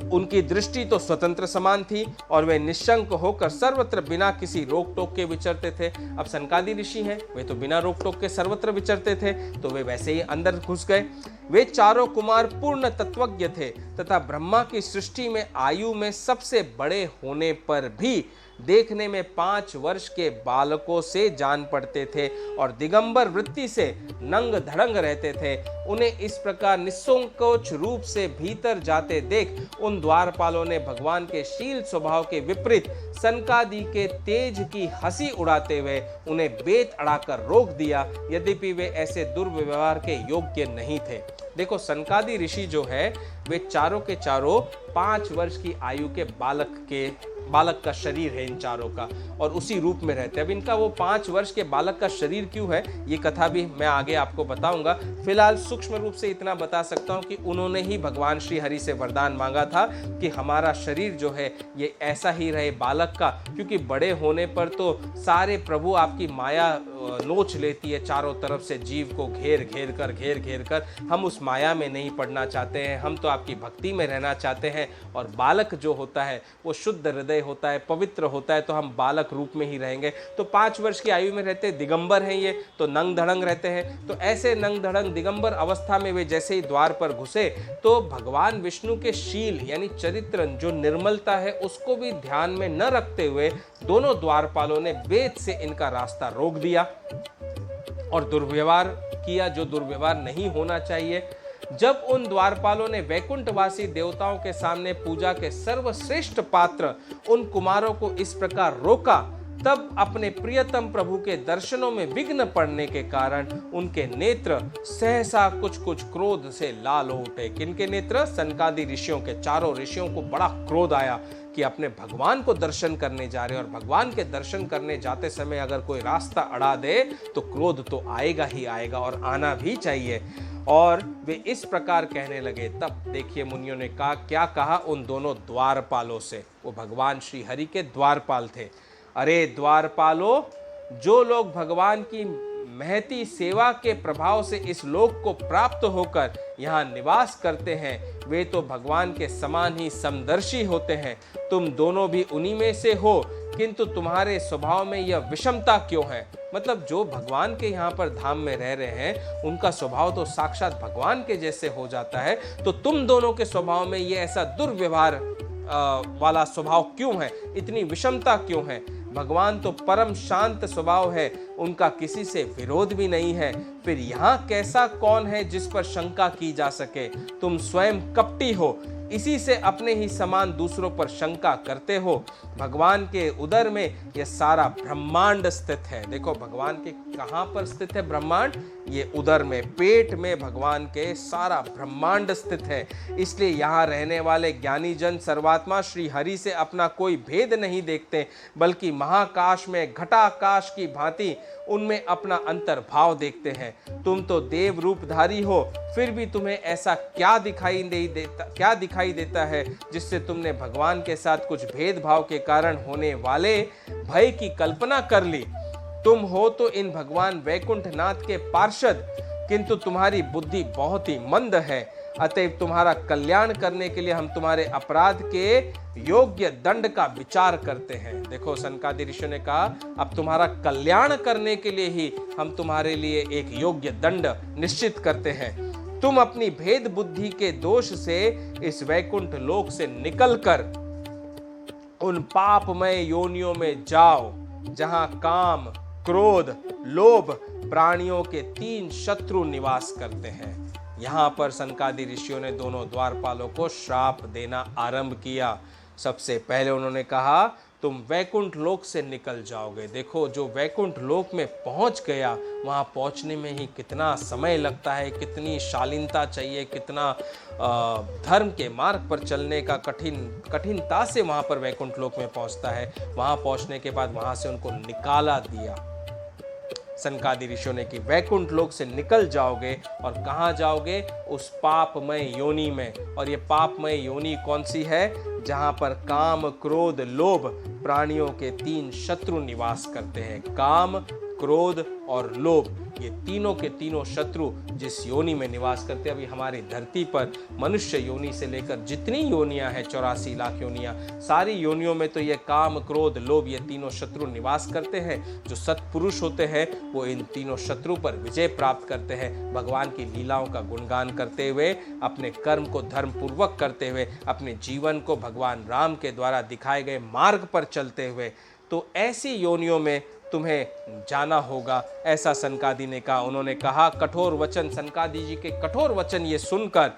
उनकी दृष्टि तो स्वतंत्र समान थी और वे निशंक होकर सर्वत्र बिना किसी रोक टोक के विचरते थे। अब सनकादि ऋषि हैं, वे तो बिना रोक टोक के सर्वत्र विचरते थे, तो वे वैसे ही अंदर घुस गए। वे चारों कुमार पूर्ण तत्वज्ञ थे तथा ब्रह्मा की सृष्टि में आयु में सबसे बड़े होने पर भी देखने में 5 वर्ष के बालकों से जान पड़ते थे और दिगंबर वृत्ति से नंग धड़ंग रहते थे। उन्हें इस प्रकार निसंकोच रूप से भीतर जाते देख उन द्वारपालों ने भगवान के शील स्वभाव के विपरीत सनकादि के तेज की हंसी उड़ाते हुए उन्हें बेत अड़ाकर रोक दिया, यद्यपि वे ऐसे दुर्व्यवहार के योग्य नहीं थे। देखो, सनकादि ऋषि जो है वे चारों के चारों 5 वर्ष की आयु के बालक का शरीर है इन चारों का, और उसी रूप में रहते हैं। अब इनका वो 5 वर्ष के बालक का शरीर क्यों है, ये कथा भी मैं आगे आपको बताऊंगा। फिलहाल सूक्ष्म रूप से इतना बता सकता हूं कि उन्होंने ही भगवान श्री हरि से वरदान मांगा था कि हमारा शरीर जो है ये ऐसा ही रहे बालक का, क्योंकि बड़े होने पर तो सारे प्रभु आपकी माया नोच लेती है चारों तरफ से, जीव को घेर घेर कर। हम उस माया में नहीं पड़ना चाहते हैं, हम तो आपकी भक्ति में रहना चाहते हैं। और बालक जो होता है वो शुद्ध हृदय होता है, पवित्र होता है, तो हम बालक रूप में ही रहेंगे। तो 5 वर्ष की आयु में रहते, दिगंबर हैं ये, तो नंग धड़ंग रहते हैं। तो ऐसे नंग धड़ंग दिगंबर अवस्था में वे जैसे ही द्वार पर घुसे तो भगवान विष्णु के शील यानी चरित्र जो निर्मलता है उसको भी ध्यान में न रखते हुए दोनों द्वारपालों ने बेत से इनका रास्ता रोक दिया और दुर्व्यवहार किया, जो दुर्व्यवहार नहीं होना चाहिए। जब उन द्वारपालों ने वैकुंठवासी देवताओं के सामने पूजा के सर्वश्रेष्ठ पात्र उन कुमारों को इस प्रकार रोका, तब अपने प्रियतम प्रभु के दर्शनों में विघ्न पड़ने के कारण उनके नेत्र सहसा कुछ क्रोध से लाल हो उठे। किनके नेत्र? सनकादि ऋषियों के। चारों ऋषियों को बड़ा क्रोध आया कि अपने भगवान को दर्शन करने जा रहे हैं, और भगवान के दर्शन करने जाते समय अगर कोई रास्ता अड़ा दे तो क्रोध तो आएगा ही आएगा, और आना भी चाहिए। और वे इस प्रकार कहने लगे। तब देखिए मुनियों ने क्या कहा उन दोनों द्वारपालों से। वो भगवान श्री हरि के द्वारपाल थे। अरे द्वारपालों, जो लोग भगवान की महती सेवा के प्रभाव से इस लोक को प्राप्त होकर यहाँ निवास करते हैं, वे तो भगवान के समान ही समदर्शी होते हैं। तुम दोनों भी उन्हीं में से हो, किंतु तुम्हारे स्वभाव में यह विषमता क्यों है? मतलब जो भगवान के यहाँ पर धाम में रह रहे हैं उनका स्वभाव तो साक्षात भगवान के जैसे हो जाता है, तो तुम दोनों के स्वभाव में ये ऐसा दुर्व्यवहार वाला स्वभाव क्यों है? इतनी विषमता क्यों है? भगवान तो परम शांत स्वभाव है, उनका किसी से विरोध भी नहीं है। फिर यहाँ कैसा कौन है जिस पर शंका की जा सके? तुम स्वयं कपटी हो, इसी से अपने ही समान दूसरों पर शंका करते हो। भगवान के उदर में यह सारा ब्रह्मांड स्थित है। देखो भगवान के कहाँ पर स्थित है ब्रह्मांड? ये उदर में, पेट में भगवान के सारा ब्रह्मांड स्थित है। इसलिए यहाँ रहने वाले ज्ञानी जन सर्वात्मा श्री हरि से अपना कोई भेद नहीं देखते, बल्कि महाकाश में घटाकाश की भांति उनमें अपना अंतर्भाव देखते हैं। तुम तो देव रूपधारी हो, फिर भी तुम्हें ऐसा क्या दिखाई देता है जिससे तुमने भगवान के साथ कुछ भेदभाव के कारण होने वाले भय की कल्पना कर ली? तुम हो तो इन भगवान वैकुंठनाथ के पार्षद, किंतु तुम्हारी बुद्धि बहुत ही मंद है। अतएव तुम्हारा कल्याण करने के लिए हम तुम्हारे अपराध के योग्य दंड का विचार करते हैं। देखो, सनकादि ऋषि ने कहा, अब तुम्हारा कल्याण करने के लिए ही हम तुम्हारे लिए एक योग्य दंड निश्चित करते हैं। तुम अपनी भेद बुद्धि के दोष से इस वैकुंठ लोक से निकलकर उन पापमय योनियों में जाओ, जहां काम, क्रोध, लोभ प्राणियों के 3 शत्रु निवास करते हैं। यहाँ पर सनकादि ऋषियों ने दोनों द्वारपालों को श्राप देना आरंभ किया। सबसे पहले उन्होंने कहा, तुम वैकुंठ लोक से निकल जाओगे। देखो, जो वैकुंठ लोक में पहुंच गया, वहां पहुंचने में ही कितना समय लगता है, कितनी शालीनता चाहिए, कितना धर्म के मार्ग पर चलने का कठिनता से वहां पर वैकुंठ लोक में पहुंचता है। वहां पहुंचने के बाद वहां से उनको निकाला दिया सनकादि ऋषियों ने कि वैकुंठ लोक से निकल जाओगे। और कहाँ जाओगे? उस पापमय योनि में। और ये पापमय योनि कौन सी है? जहाँ पर काम, क्रोध, लोभ प्राणियों के 3 शत्रु निवास करते हैं। काम, क्रोध और लोभ, ये तीनों के तीनों शत्रु जिस योनि में निवास करते हैं। अभी हमारी धरती पर मनुष्य योनि से लेकर जितनी योनियां हैं, 84 लाख योनियां, सारी योनियों में तो ये काम, क्रोध, लोभ, ये तीनों शत्रु निवास करते हैं। जो सत्पुरुष होते हैं वो इन तीनों शत्रु पर विजय प्राप्त करते हैं। भगवान की लीलाओं का गुणगान करते हुए, अपने कर्म को धर्म पूर्वक करते हुए, अपने जीवन को भगवान राम के द्वारा दिखाए गए मार्ग पर चलते हुए। तो ऐसी योनियों में तुम्हें जाना होगा, ऐसा सनकादि ने कहा। उन्होंने कहा, कठोर वचन, सनकादि जी के कठोर वचन ये सुनकर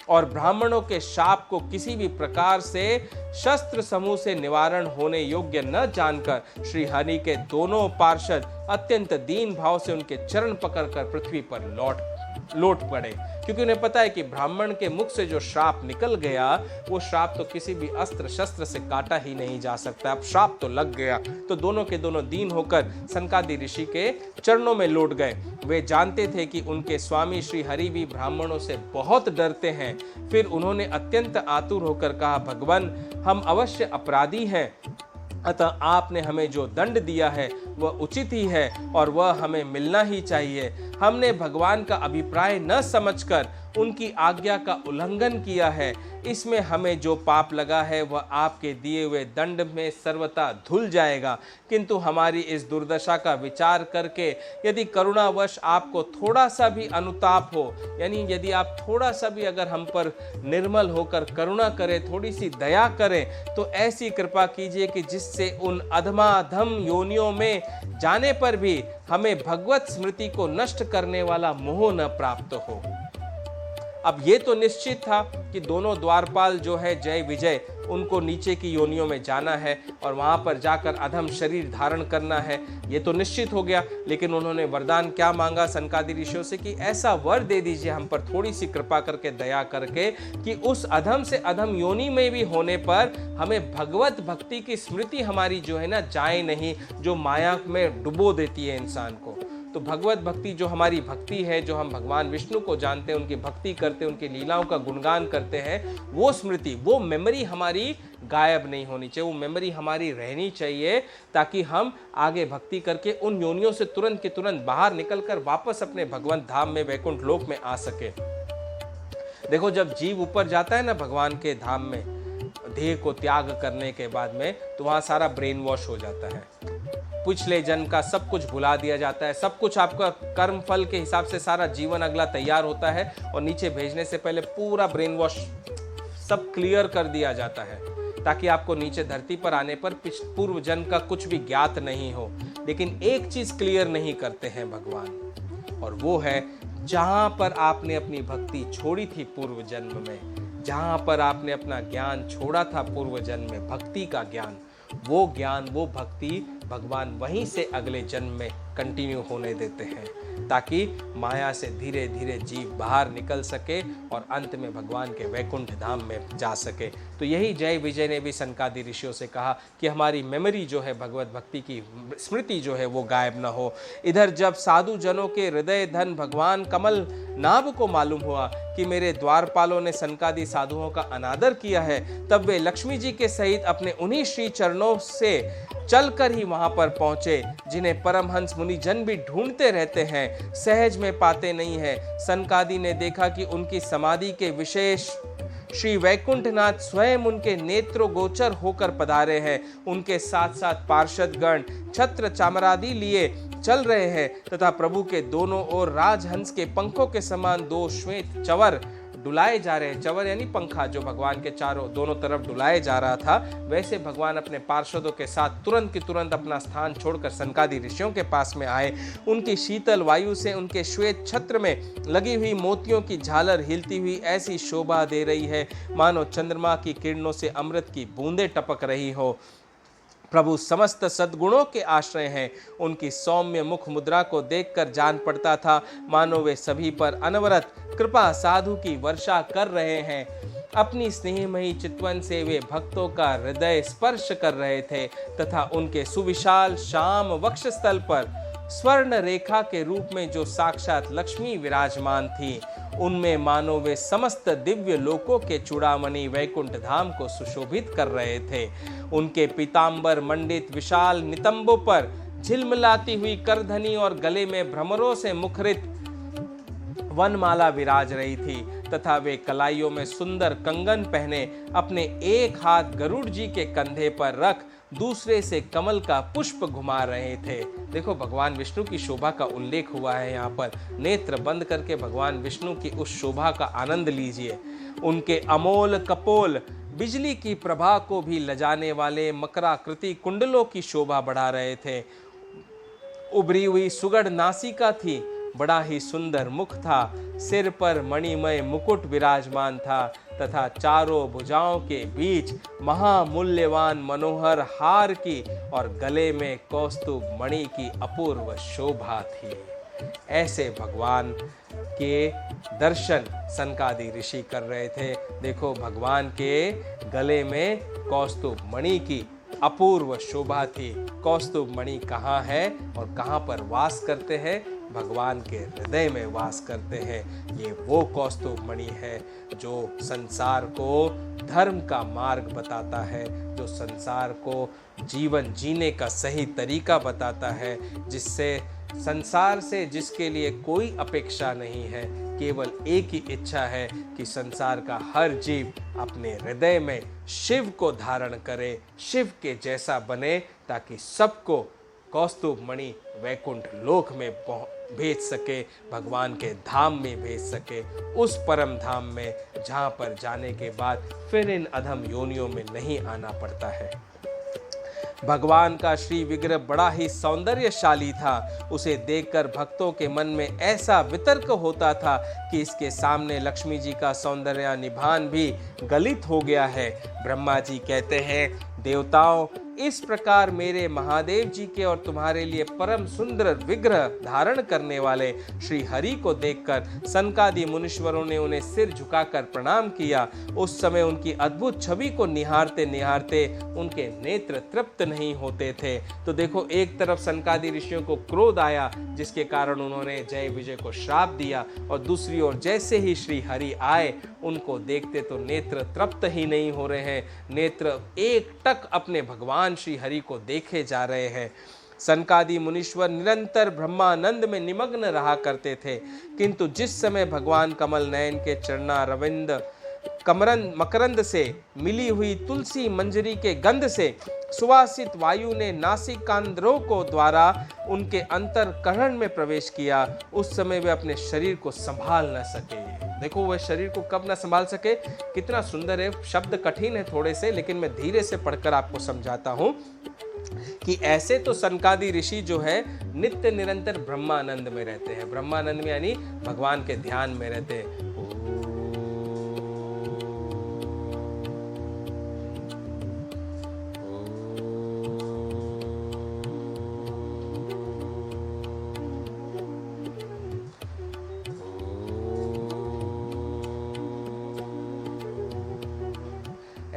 और ब्राह्मणों के शाप को किसी भी प्रकार से शस्त्र समूह से निवारण होने योग्य न जानकर श्री हरि के दोनों पार्षद अत्यंत दीन भाव से उनके चरण पकड़कर पृथ्वी पर लौट पड़े। क्योंकि उन्हें पता है कि ब्राह्मण के मुख से जो श्राप निकल गया, वो श्राप तो किसी भी अस्त्र शस्त्र से काटा ही नहीं जा सकता। अब श्राप तो लग गया, तो दोनों के दोनों दीन होकर सनकादि ऋषि के चरणों में लौट गए। वे जानते थे कि उनके स्वामी श्री हरि भी ब्राह्मणों से बहुत डरते हैं। फिर उन्होंने अत्यंत आतुर होकर कहा, भगवान, हम अवश्य अपराधी हैं, अतः आपने हमें जो दंड दिया है वह उचित ही है और वह हमें मिलना ही चाहिए। हमने भगवान का अभिप्राय न समझकर उनकी आज्ञा का उल्लंघन किया है। इसमें हमें जो पाप लगा है वह आपके दिए हुए दंड में सर्वथा धुल जाएगा। किंतु हमारी इस दुर्दशा का विचार करके यदि करुणावश आपको थोड़ा सा भी अनुताप हो, यानी यदि आप थोड़ा सा भी अगर हम पर निर्मल होकर करुणा करें, थोड़ी सी दया करें, तो ऐसी कृपा कीजिए कि जिससे उन अधमाधम योनियों में जाने पर भी हमें भगवत स्मृति को नष्ट करने वाला मोह न प्राप्त हो। अब ये तो निश्चित था कि दोनों द्वारपाल जो है जय विजय, उनको नीचे की योनियों में जाना है और वहां पर जाकर अधम शरीर धारण करना है, ये तो निश्चित हो गया। लेकिन उन्होंने वरदान क्या मांगा सनकादि ऋषियों से कि ऐसा वर दे दीजिए हम पर, थोड़ी सी कृपा करके, दया करके, कि उस अधम से अधम योनि में भी होने पर हमें भगवत भक्ति की स्मृति हमारी जो है ना जाए नहीं, जो माया में डुबो देती है इंसान को। तो भगवत भक्ति जो हमारी भक्ति है, जो हम भगवान विष्णु को जानते हैं, उनकी भक्ति करते हैं, उनकी लीलाओं का गुणगान करते हैं, वो स्मृति, वो मेमोरी हमारी गायब नहीं होनी चाहिए, वो मेमोरी हमारी रहनी चाहिए, ताकि हम आगे भक्ति करके उन योनियों से तुरंत के तुरंत बाहर निकलकर वापस अपने भगवंत धाम में, वैकुंठ लोक में आ सके। देखो, जब जीव ऊपर जाता है ना भगवान के धाम में, देह को त्याग करने के बाद में, तो वहाँ सारा ब्रेन वॉश हो जाता है। पिछले जन्म का सब कुछ भुला दिया जाता है, सब कुछ आपका कर्म फल के हिसाब से सारा जीवन अगला तैयार होता है और नीचे भेजने से पहले पूरा ब्रेन वॉश सब क्लियर कर दिया जाता है, ताकि आपको नीचे धरती पर आने पर पूर्व जन्म का कुछ भी ज्ञात नहीं हो। लेकिन एक चीज क्लियर नहीं करते हैं भगवान, और वो है जहां पर आपने अपनी भक्ति छोड़ी थी पूर्व जन्म में, जहां पर आपने अपना ज्ञान छोड़ा था पूर्व जन्म में, भक्ति का ज्ञान, वो ज्ञान, वो भक्ति भगवान वहीं से अगले जन्म में कंटिन्यू होने देते हैं, ताकि माया से धीरे धीरे जीव बाहर निकल सके और अंत में भगवान के वैकुंठ धाम में जा सके। तो यही जय विजय ने भी सनकादि ऋषियों से कहा कि हमारी मेमोरी जो है, भगवत भक्ति की स्मृति जो है वो गायब न हो। इधर जब साधु जनों के हृदय धन भगवान कमल नाभ को मालूम हुआ कि मेरे द्वारपालों ने सनकादि साधुओं का अनादर किया है, तब वे लक्ष्मी जी के सहित अपने उन्हीं श्री चरणों से चलकर ही वहां पर पहुंचे, जिन्हें परमहंस मुनि जन भी ढूंढते रहते हैं, सहज में पाते नहीं है। सनकादि ने देखा कि उनकी समाधि के विशेष श्री वैकुंठनाथ स्वयं उनके नेत्रो गोचर होकर पधारे हैं। उनके साथ साथ पार्षद गण छत्र चामरादि लिए चल रहे हैं तथा प्रभु के दोनों ओर राजहंस के पंखों के समान दो श्वेत चवर डुलाए जा रहे हैं। चवर यानी पंखा जो भगवान के दोनों तरफ डुलाए जा रहा था, वैसे भगवान अपने पार्षदों के साथ तुरंत की तुरंत अपना स्थान छोड़कर सनकादि ऋषियों के पास में आए। उनकी शीतल वायु से उनके श्वेत छत्र में लगी हुई मोतियों की झालर हिलती हुई ऐसी शोभा दे रही है मानो चंद्रमा की किरणों से अमृत की बूंदें टपक रही हो। प्रभु समस्त सद्गुणों के आश्रय हैं। उनकी सौम्य मुख मुद्रा को देखकर जान पड़ता था मानो वे सभी पर अनवरत कृपा साधु की वर्षा कर रहे हैं। अपनी स्नेहमयी चितवन से वे भक्तों का हृदय स्पर्श कर रहे थे तथा उनके सुविशाल श्याम वक्षस्थल पर स्वर्ण रेखा के रूप में जो साक्षात लक्ष्मी विराजमान थी, उनमें मानो वे समस्त दिव्य लोकों के चूड़ामणि वैकुंठ धाम को सुशोभित कर रहे थे। उनके पीतांबर मंडित विशाल नितंबों पर झिलमिलाती हुई करधनी और गले में भ्रमरों से मुखरित वनमाला विराज रही थी तथा वे कलाइयों में सुंदर कंगन पहने अपने एक हाथ गरुड़ जी के कंधे पर रख दूसरे से कमल का पुष्प घुमा रहे थे। देखो, भगवान विष्णु की शोभा का उल्लेख हुआ है यहाँ पर। नेत्र बंद करके भगवान विष्णु की उस शोभा का आनंद लीजिए। उनके अमोल कपोल बिजली की प्रभा को भी लजाने वाले मकराकृति कुंडलों की शोभा बढ़ा रहे थे। उभरी हुई सुगढ़ नासिका थी, बड़ा ही सुंदर मुख था, सिर पर मणिमय मुकुट विराजमान था तथा चारों भुजाओं के बीच महामूल्यवान मनोहर हार की और गले में कौस्तुभ मणि की अपूर्व शोभा थी। ऐसे भगवान के दर्शन सनकादि ऋषि कर रहे थे। देखो, भगवान के गले में कौस्तुभ मणि की अपूर्व शोभा थी। कौस्तुभ मणि कहाँ है और कहाँ पर वास करते हैं? भगवान के हृदय में वास करते हैं। ये वो कौस्तुभ मणि है जो संसार को धर्म का मार्ग बताता है, जो संसार को जीवन जीने का सही तरीका बताता है, जिससे संसार से जिसके लिए कोई अपेक्षा नहीं है, केवल एक ही इच्छा है कि संसार का हर जीव अपने हृदय में शिव को धारण करे, शिव के जैसा बने, ताकि सबको कौस्तुभ मणि वैकुंठ लोक में भेज सके, भगवान के धाम में भेज सके, उस परम धाम में जहाँ पर जाने के बाद फिर इन अधम योनियों में नहीं आना पड़ता है। भगवान का श्री विग्रह बड़ा ही सौंदर्यशाली था। उसे देखकर भक्तों के मन में ऐसा वितर्क होता था कि इसके सामने लक्ष्मी जी का सौंदर्य निभान भी गलित हो गया है। ब्रह्मा जी कहते हैं, देवताओं, इस प्रकार मेरे महादेव जी के और तुम्हारे लिए परम सुंदर विग्रह धारण करने वाले श्री हरि को देखकर सनकादि मुनीश्वरों ने उन्हें सिर झुकाकर प्रणाम किया। उस समय उनकी अद्भुत छवि को निहारते निहारते उनके नेत्र तृप्त नहीं होते थे। तो देखो, एक तरफ सनकादि ऋषियों को क्रोध आया, जिसके कारण उन्होंने जय विजय को श्राप दिया, और दूसरी ओर जैसे ही श्री हरि आए, उनको देखते तो नेत्र तृप्त ही नहीं हो रहे हैं, नेत्र एक टक अपने भगवान श्री हरि को देखे जा रहे हैं। सनकादि मुनीश्वर निरंतर ब्रह्मानंद में निमग्न रहा करते थे, किंतु जिस समय भगवान कमल नयन के चरणारविंद मकरंद से मिली हुई तुलसी मंजरी के गंध से सुवासित वायु ने नासिकांध्रों को द्वारा उनके अंतरकरण में प्रवेश किया, उस समय वे अपने शरीर को संभाल न सके। देखो, वह शरीर को कब ना संभाल सके, कितना सुंदर है। शब्द कठिन है थोड़े से, लेकिन मैं धीरे से पढ़कर आपको समझाता हूँ कि ऐसे तो सनकादि ऋषि जो है नित्य निरंतर ब्रह्मानंद में रहते हैं। ब्रह्मानंद में यानी भगवान के ध्यान में रहते हैं।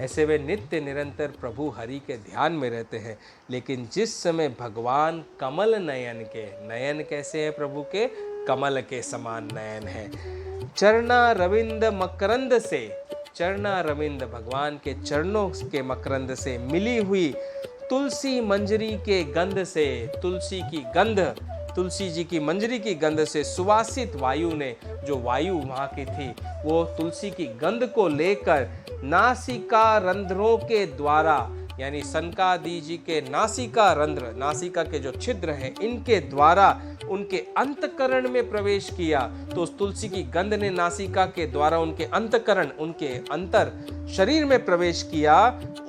ऐसे वे नित्य निरंतर प्रभु हरि के ध्यान में रहते हैं। लेकिन जिस समय भगवान कमल नयन के, नयन कैसे है प्रभु के? कमल के समान नयन है। चरना रविंद मकरंद से, चरना रविंद भगवान के चरणों के मकरंद से मिली हुई तुलसी मंजरी के गंध से, तुलसी की गंध, तुलसी जी की मंजरी की गंध से सुवासित वायु ने, जो वायु वहाँ की थी, वो तुलसी की गंध को लेकर नासिका रंध्रों के द्वारा, यानी सनकादि जी के नासिका रंध्र, नासिका के जो छिद्र हैं, इनके द्वारा उनके अंतकरण में प्रवेश किया। तो उस तुलसी की गंध ने नासिका के द्वारा उनके अंतकरण, उनके अंतर शरीर में प्रवेश किया।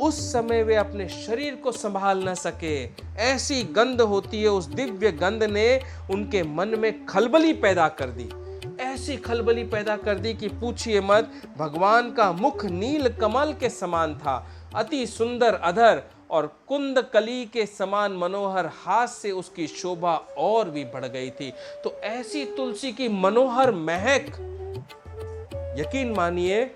उस समय वे अपने शरीर को संभाल न सके, ऐसी गंध होती है। उस दिव्य गंध ने उनके मन में खलबली पैदा कर दी, ऐसी खलबली पैदा कर दी कि पूछिए मत। भगवान का मुख नील कमल के समान था, अति सुंदर अधर और कुंद कली के समान मनोहर हाथ से उसकी शोभा और भी बढ़ गई थी। तो ऐसी तुलसी की मनोहर महक, यकीन मानिए,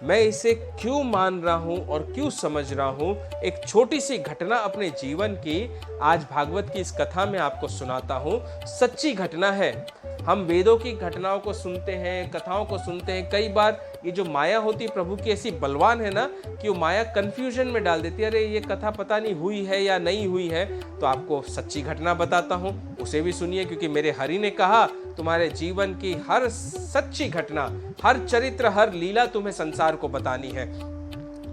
मैं इसे क्यों मान रहा हूं और क्यों समझ रहा हूं, एक छोटी सी घटना अपने जीवन की आज भागवत की इस कथा में आपको सुनाता हूं। सच्ची घटना है। हम वेदों की घटनाओं को सुनते हैं, कथाओं को सुनते हैं। कई बार ये जो माया होती है प्रभु की ऐसी बलवान है ना, कि वो माया कंफ्यूजन में डाल देती है। अरे ये कथा पता नहीं हुई है या नहीं हुई है। तो आपको सच्ची घटना बताता हूँ, उसे भी सुनिए, क्योंकि मेरे हरि ने कहा तुम्हारे जीवन की हर सच्ची घटना, हर चरित्र, हर लीला तुम्हें संसार को बतानी है।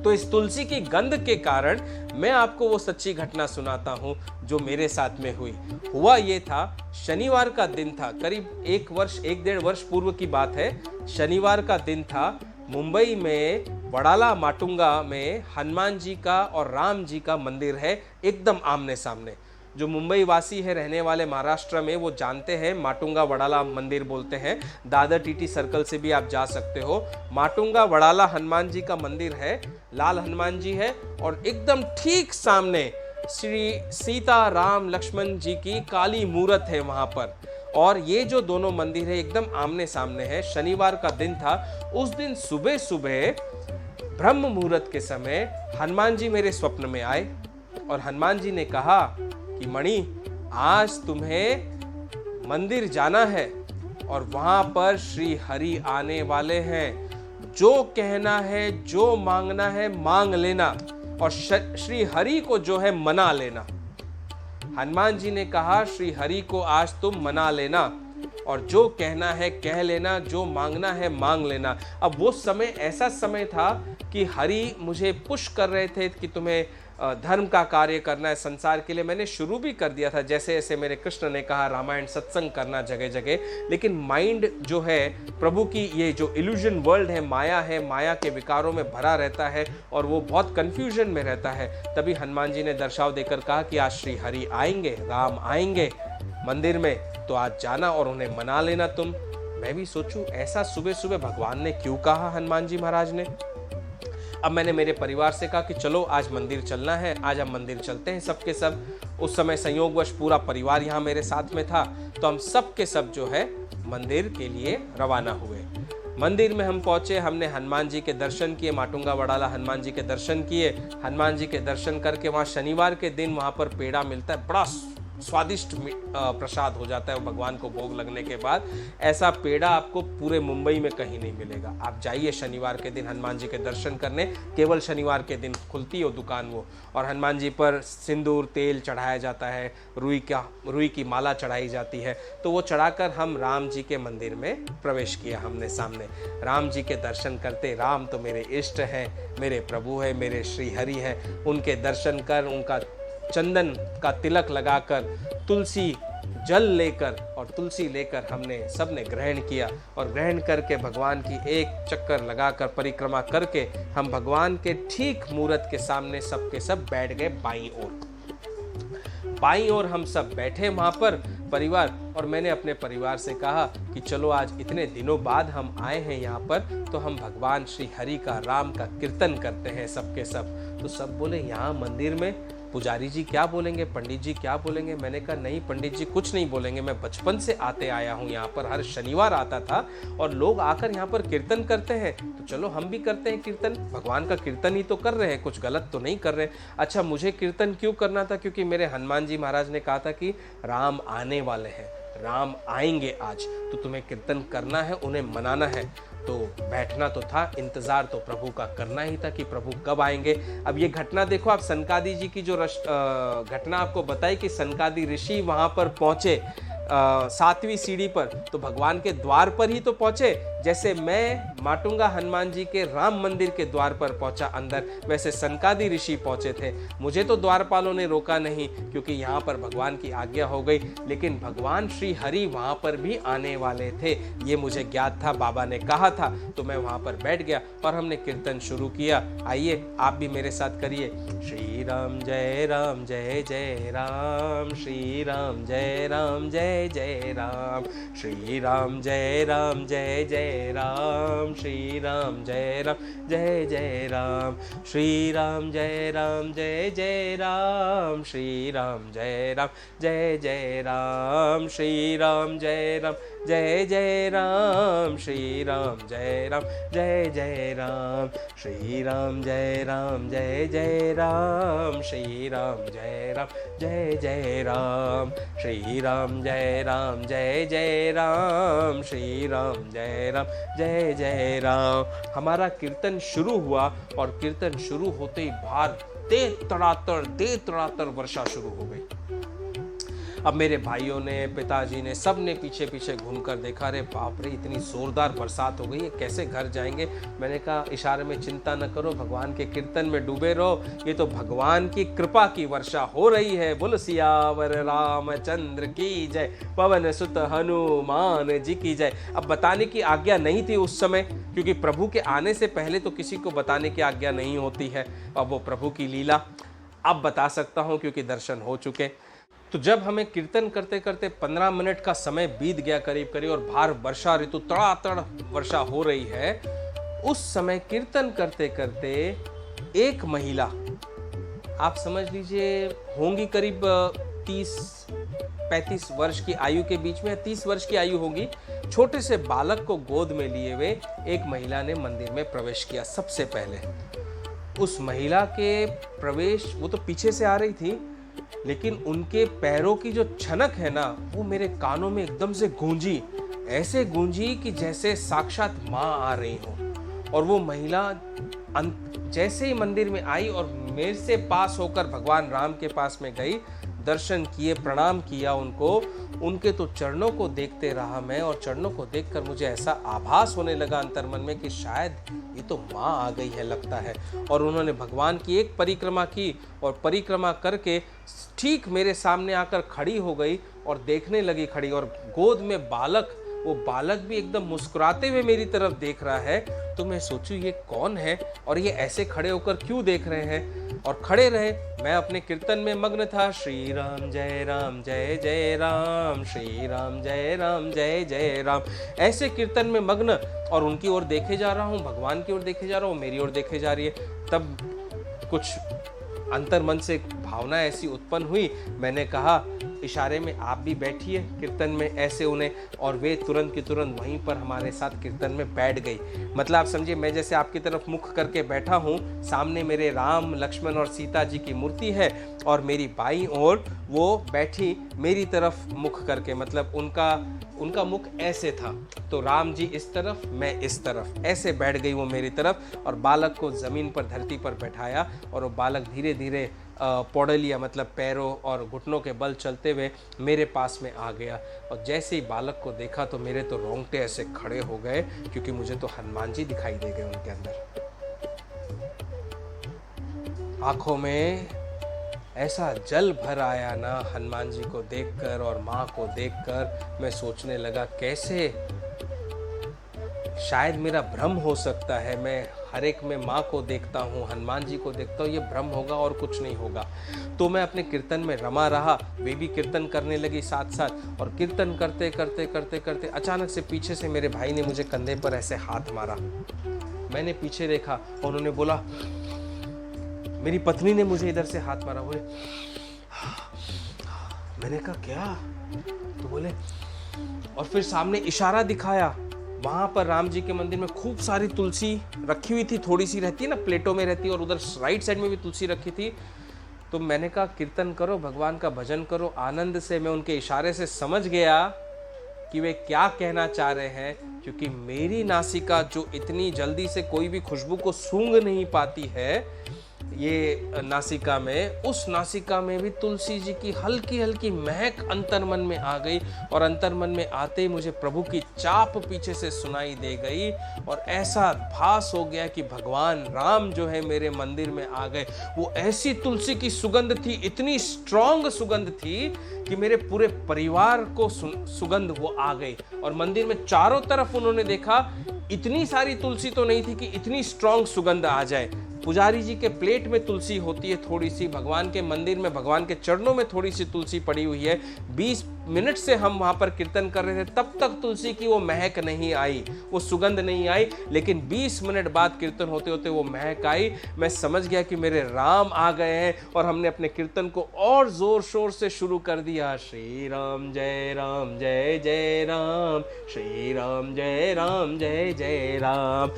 तो इस तुलसी की गंध के कारण मैं आपको वो सच्ची घटना सुनाता हूँ जो मेरे साथ में हुई। हुआ ये था, शनिवार का दिन था, करीब 1-1.5 वर्ष पूर्व की बात है। शनिवार का दिन था। मुंबई में वडाला माटुंगा में हनुमान जी का और राम जी का मंदिर है, एकदम आमने सामने। जो मुंबई वासी है, रहने वाले महाराष्ट्र में, वो जानते हैं माटुंगा वडाला मंदिर बोलते हैं। दादर टीटी सर्कल से भी आप जा सकते हो। माटुंगा वडाला हनुमान जी का मंदिर है, लाल हनुमान जी है, और एकदम ठीक सामने श्री सीता राम लक्ष्मण जी की काली मूर्त है वहां पर। और ये जो दोनों मंदिर है एकदम आमने सामने है। शनिवार का दिन था। उस दिन सुबह सुबह ब्रह्म मुहूर्त के समय हनुमान जी मेरे स्वप्न में आए और हनुमान जी ने कहा कि मणि, आज तुम्हें मंदिर जाना है और वहां पर श्री हरि आने वाले हैं। जो कहना है, जो मांगना है, मांग लेना, और श्री हरि को जो है मना लेना। हनुमान जी ने कहा श्री हरि को आज तुम मना लेना और जो कहना है कह लेना, जो मांगना है मांग लेना। अब वो समय ऐसा समय था कि हरि मुझे पुश कर रहे थे कि तुम्हें धर्म का कार्य करना है संसार के लिए। मैंने शुरू भी कर दिया था, जैसे जैसे मेरे कृष्ण ने कहा रामायण सत्संग करना जगह जगह। लेकिन माइंड जो है प्रभु की, ये जो इल्यूजन वर्ल्ड है, माया है, माया के विकारों में भरा रहता है और वो बहुत कंफ्यूजन में रहता है। तभी हनुमान जी ने दर्शाव देकर कहा कि आज श्री हरि आएंगे, राम आएंगे मंदिर में, तो आज जाना और उन्हें मना लेना तुम। मैं भी सोचूं ऐसा सुबह सुबह भगवान ने क्यों कहा, हनुमान जी महाराज ने। अब मैंने मेरे परिवार से कहा कि चलो आज मंदिर चलना है, आज हम मंदिर चलते हैं सबके सब। उस समय संयोगवश पूरा परिवार यहाँ मेरे साथ में था, तो हम सब के सब जो है मंदिर के लिए रवाना हुए। मंदिर में हम पहुंचे, हमने हनुमान जी के दर्शन किए, माटुंगा वडाला हनुमान जी के दर्शन किए। हनुमान जी के दर्शन करके वहाँ शनिवार के दिन वहाँ पर पेड़ा मिलता है, बड़ा स्वादिष्ट प्रसाद हो जाता है भगवान को भोग लगने के बाद। ऐसा पेड़ा आपको पूरे मुंबई में कहीं नहीं मिलेगा। आप जाइए शनिवार के दिन हनुमान जी के दर्शन करने, केवल शनिवार के दिन खुलती है वो दुकान वो। और हनुमान जी पर सिंदूर तेल चढ़ाया जाता है, रुई की माला चढ़ाई जाती है। तो वो चढ़ाकर हम राम जी के मंदिर में प्रवेश किया। हमने सामने राम जी के दर्शन करते, राम तो मेरे इष्ट हैं, मेरे प्रभु हैं, मेरे श्री हरि हैं, उनके दर्शन कर, उनका चंदन का तिलक लगाकर, तुलसी जल लेकर और तुलसी लेकर हमने सबने ग्रहण किया। और ग्रहण करके भगवान की एक चक्कर लगाकर परिक्रमा करके हम भगवान के ठीक मूर्त के सामने सबके सब बैठ गए बाईं ओर। बाईं ओर हम सब बैठे वहाँ पर परिवार, और मैंने अपने परिवार से कहा कि चलो आज इतने दिनों बाद हम आए हैं यहाँ पर, तो हम भगवान श्री हरि का, राम का कीर्तन करते हैं सबके सब। तो सब बोले यहाँ मंदिर में पुजारी जी क्या बोलेंगे, पंडित जी क्या बोलेंगे। मैंने कहा नहीं पंडित जी कुछ नहीं बोलेंगे, मैं बचपन से आते आया हूँ यहाँ पर, हर शनिवार आता था और लोग आकर यहाँ पर कीर्तन करते हैं, तो चलो हम भी करते हैं कीर्तन, भगवान का कीर्तन ही तो कर रहे हैं, कुछ गलत तो नहीं कर रहे। अच्छा मुझे कीर्तन क्यों करना था, क्योंकि मेरे हनुमान जी महाराज ने कहा था कि राम आने वाले हैं, राम आएंगे आज, तो तुम्हें कीर्तन करना है, उन्हें मनाना है। तो बैठना तो था, इंतजार तो प्रभु का करना ही था कि प्रभु कब आएंगे। अब ये घटना देखो आप, सनकादि जी की जो घटना आपको बताई कि सनकादि ऋषि वहां पर पहुंचे 7वीं सीढ़ी पर, तो भगवान के द्वार पर ही तो पहुंचे। जैसे मैं माटुंगा हनुमान जी के राम मंदिर के द्वार पर पहुंचा अंदर, वैसे सनकादि ऋषि पहुंचे थे। मुझे तो द्वारपालों ने रोका नहीं क्योंकि यहाँ पर भगवान की आज्ञा हो गई, लेकिन भगवान श्री हरि वहाँ पर भी आने वाले थे, ये मुझे ज्ञात था, बाबा ने कहा था, तो मैं वहाँ पर बैठ गया और हमने कीर्तन शुरू किया। आइए आप भी मेरे साथ करिए, श्री राम जय राम जय जय राम, श्री राम जय राम जय जय राम, श्री राम जय राम जय जय राम, श्री राम जय राम जय जय राम, श्री राम जय राम जय जय राम, श्री राम जय राम जय जय राम, श्री राम जय राम जय जय राम, श्री राम जय राम जय जय राम, श्री राम जय राम जय जय राम, श्री राम जय राम जय जय राम, श्री राम जय राम जय जय राम, श्री राम जय राम जय जय राम। हमारा कीर्तन शुरू हुआ और कीर्तन शुरू होते ही बाहर दे तड़ातड़ वर्षा शुरू हो गई। अब मेरे भाइयों ने, पिताजी ने, सब ने पीछे पीछे घूमकर देखा, अरे बाप रे इतनी जोरदार बरसात हो गई है, कैसे घर जाएंगे। मैंने कहा इशारे में चिंता न करो, भगवान के कीर्तन में डूबे रहो, ये तो भगवान की कृपा की वर्षा हो रही है। बोल सियावर रामचंद्र की जय, पवन सुत हनुमान जी की जय। अब बताने की आज्ञा नहीं थी उस समय, क्योंकि प्रभु के आने से पहले तो किसी को बताने की आज्ञा नहीं होती है, अब वो प्रभु की लीला। अब बता सकता हूँ क्योंकि दर्शन हो चुके। तो जब हमें कीर्तन करते करते 15 मिनट का समय बीत गया करीब करीब, और बाहर वर्षा ऋतु तड़ातड़ वर्षा हो रही है, उस समय कीर्तन करते करते एक महिला, आप समझ लीजिए होंगी करीब 30-35 वर्ष की आयु के बीच में, 30 वर्ष की आयु होगी, छोटे से बालक को गोद में लिए हुए एक महिला ने मंदिर में प्रवेश किया। सबसे पहले उस महिला के प्रवेश, वो तो पीछे से आ रही थी, लेकिन उनके पैरों की जो छनक है ना, वो मेरे कानों में एकदम से गूंजी, ऐसे गूंजी कि जैसे साक्षात माँ आ रही हो। और वो महिला जैसे ही मंदिर में आई और मेरे से पास होकर भगवान राम के पास में गई, दर्शन किए, प्रणाम किया उनको, उनके तो चरणों को देखते रहा मैं, और चरणों को देखकर मुझे ऐसा आभास होने लगा अंतर्मन में कि शायद ये तो माँ आ गई है लगता है। और उन्होंने भगवान की एक परिक्रमा की और परिक्रमा करके ठीक मेरे सामने आकर खड़ी हो गई और देखने लगी खड़ी, और गोद में बालक, वो बालक भी एकदम मुस्कुराते हुए मेरी तरफ देख रहा है। तो मैं सोचूं ये कौन है और ये ऐसे खड़े होकर क्यों देख रहे हैं, और खड़े रहे। मैं अपने कीर्तन में मग्न था, श्री राम जय राम जय जय राम, श्री राम जय राम जय जय राम, ऐसे कीर्तन में मग्न, और उनकी ओर देखे जा रहा हूँ, भगवान की ओर देखे जा रहा हूँ, मेरी ओर देखे जा रही है। तब कुछ अंतर मन से भावना ऐसी उत्पन्न हुई, मैंने कहा इशारे में आप भी बैठिए कीर्तन में, ऐसे उन्हें, और वे तुरंत की तुरंत वहीं पर हमारे साथ कीर्तन में बैठ गई। मतलब आप समझिए, मैं जैसे आपकी तरफ मुख करके बैठा हूँ, सामने मेरे राम, लक्ष्मण और सीता जी की मूर्ति है, और मेरी बाईं ओर वो बैठी मेरी तरफ मुख करके, मतलब उनका मुख ऐसे था, तो राम जी इस तरफ, मैं इस तरफ, ऐसे बैठ गई वो मेरी तरफ, और बालक को जमीन पर, धरती पर बैठाया, और वो बालक धीरे धीरे पौड़लिया मतलब पैरों और घुटनों के बल चलते हुए मेरे पास में आ गया। और जैसे ही बालक को देखा तो मेरे तो रोंगटे ऐसे खड़े हो गए, क्योंकि मुझे तो हनुमान जी दिखाई दे गए उनके अंदर। आंखों में ऐसा जल भर आया ना हनुमान जी को देखकर और माँ को देखकर। मैं सोचने लगा कैसे शायद मेरा भ्रम हो सकता है, मैं हर एक में माँ को देखता हूँ, हनुमान जी को देखता हूँ, ये भ्रम होगा और कुछ नहीं होगा। तो मैं अपने कीर्तन में रमा रहा, वे भी कीर्तन करने लगी साथ साथ, और कीर्तन करते करते करते करते अचानक से पीछे से मेरे भाई ने मुझे कंधे पर ऐसे हाथ मारा। मैंने पीछे देखा और उन्होंने बोला मेरी पत्नी ने मुझे इधर से हाथ मारा, बोले मैंने कहा क्या, तो बोले, और फिर सामने इशारा दिखाया, वहां पर राम जी के मंदिर में खूब सारी तुलसी रखी हुई थी, थोड़ी सी रहती है ना प्लेटों में रहती है, और उधर राइट साइड में भी तुलसी रखी थी। तो मैंने कहा कीर्तन करो, भगवान का भजन करो आनंद से। मैं उनके इशारे से समझ गया कि वे क्या कहना चाह रहे हैं, क्योंकि मेरी नासिका जो इतनी जल्दी से कोई भी खुशबू को सूंघ नहीं पाती है, ये नासिका में, उस नासिका में भी तुलसी जी की हल्की हल्की महक अंतर्मन में आ गई, और अंतर्मन में आते ही मुझे प्रभु की चाप पीछे से सुनाई दे गई, और ऐसा भास हो गया कि भगवान राम जो है मेरे मंदिर में आ गए। वो ऐसी तुलसी की सुगंध थी, इतनी स्ट्रॉन्ग सुगंध थी कि मेरे पूरे परिवार को सुगंध वो आ गई। और मंदिर में चारों तरफ उन्होंने देखा, इतनी सारी तुलसी तो नहीं थी कि इतनी स्ट्रॉन्ग सुगंध आ जाए। पुजारी जी के प्लेट में तुलसी होती है थोड़ी सी, भगवान के मंदिर में भगवान के चरणों में थोड़ी सी तुलसी पड़ी हुई है। 20 मिनट से हम वहां पर कीर्तन कर रहे थे, तब तक तुलसी की वो महक नहीं आई, वो सुगंध नहीं आई, लेकिन 20 मिनट बाद कीर्तन होते होते वो महक आई। मैं समझ गया कि मेरे राम आ गए हैं, और हमने अपने कीर्तन को और जोर शोर से शुरू कर दिया। श्री राम जय राम जय जय राम, श्री राम जय राम जय जय राम,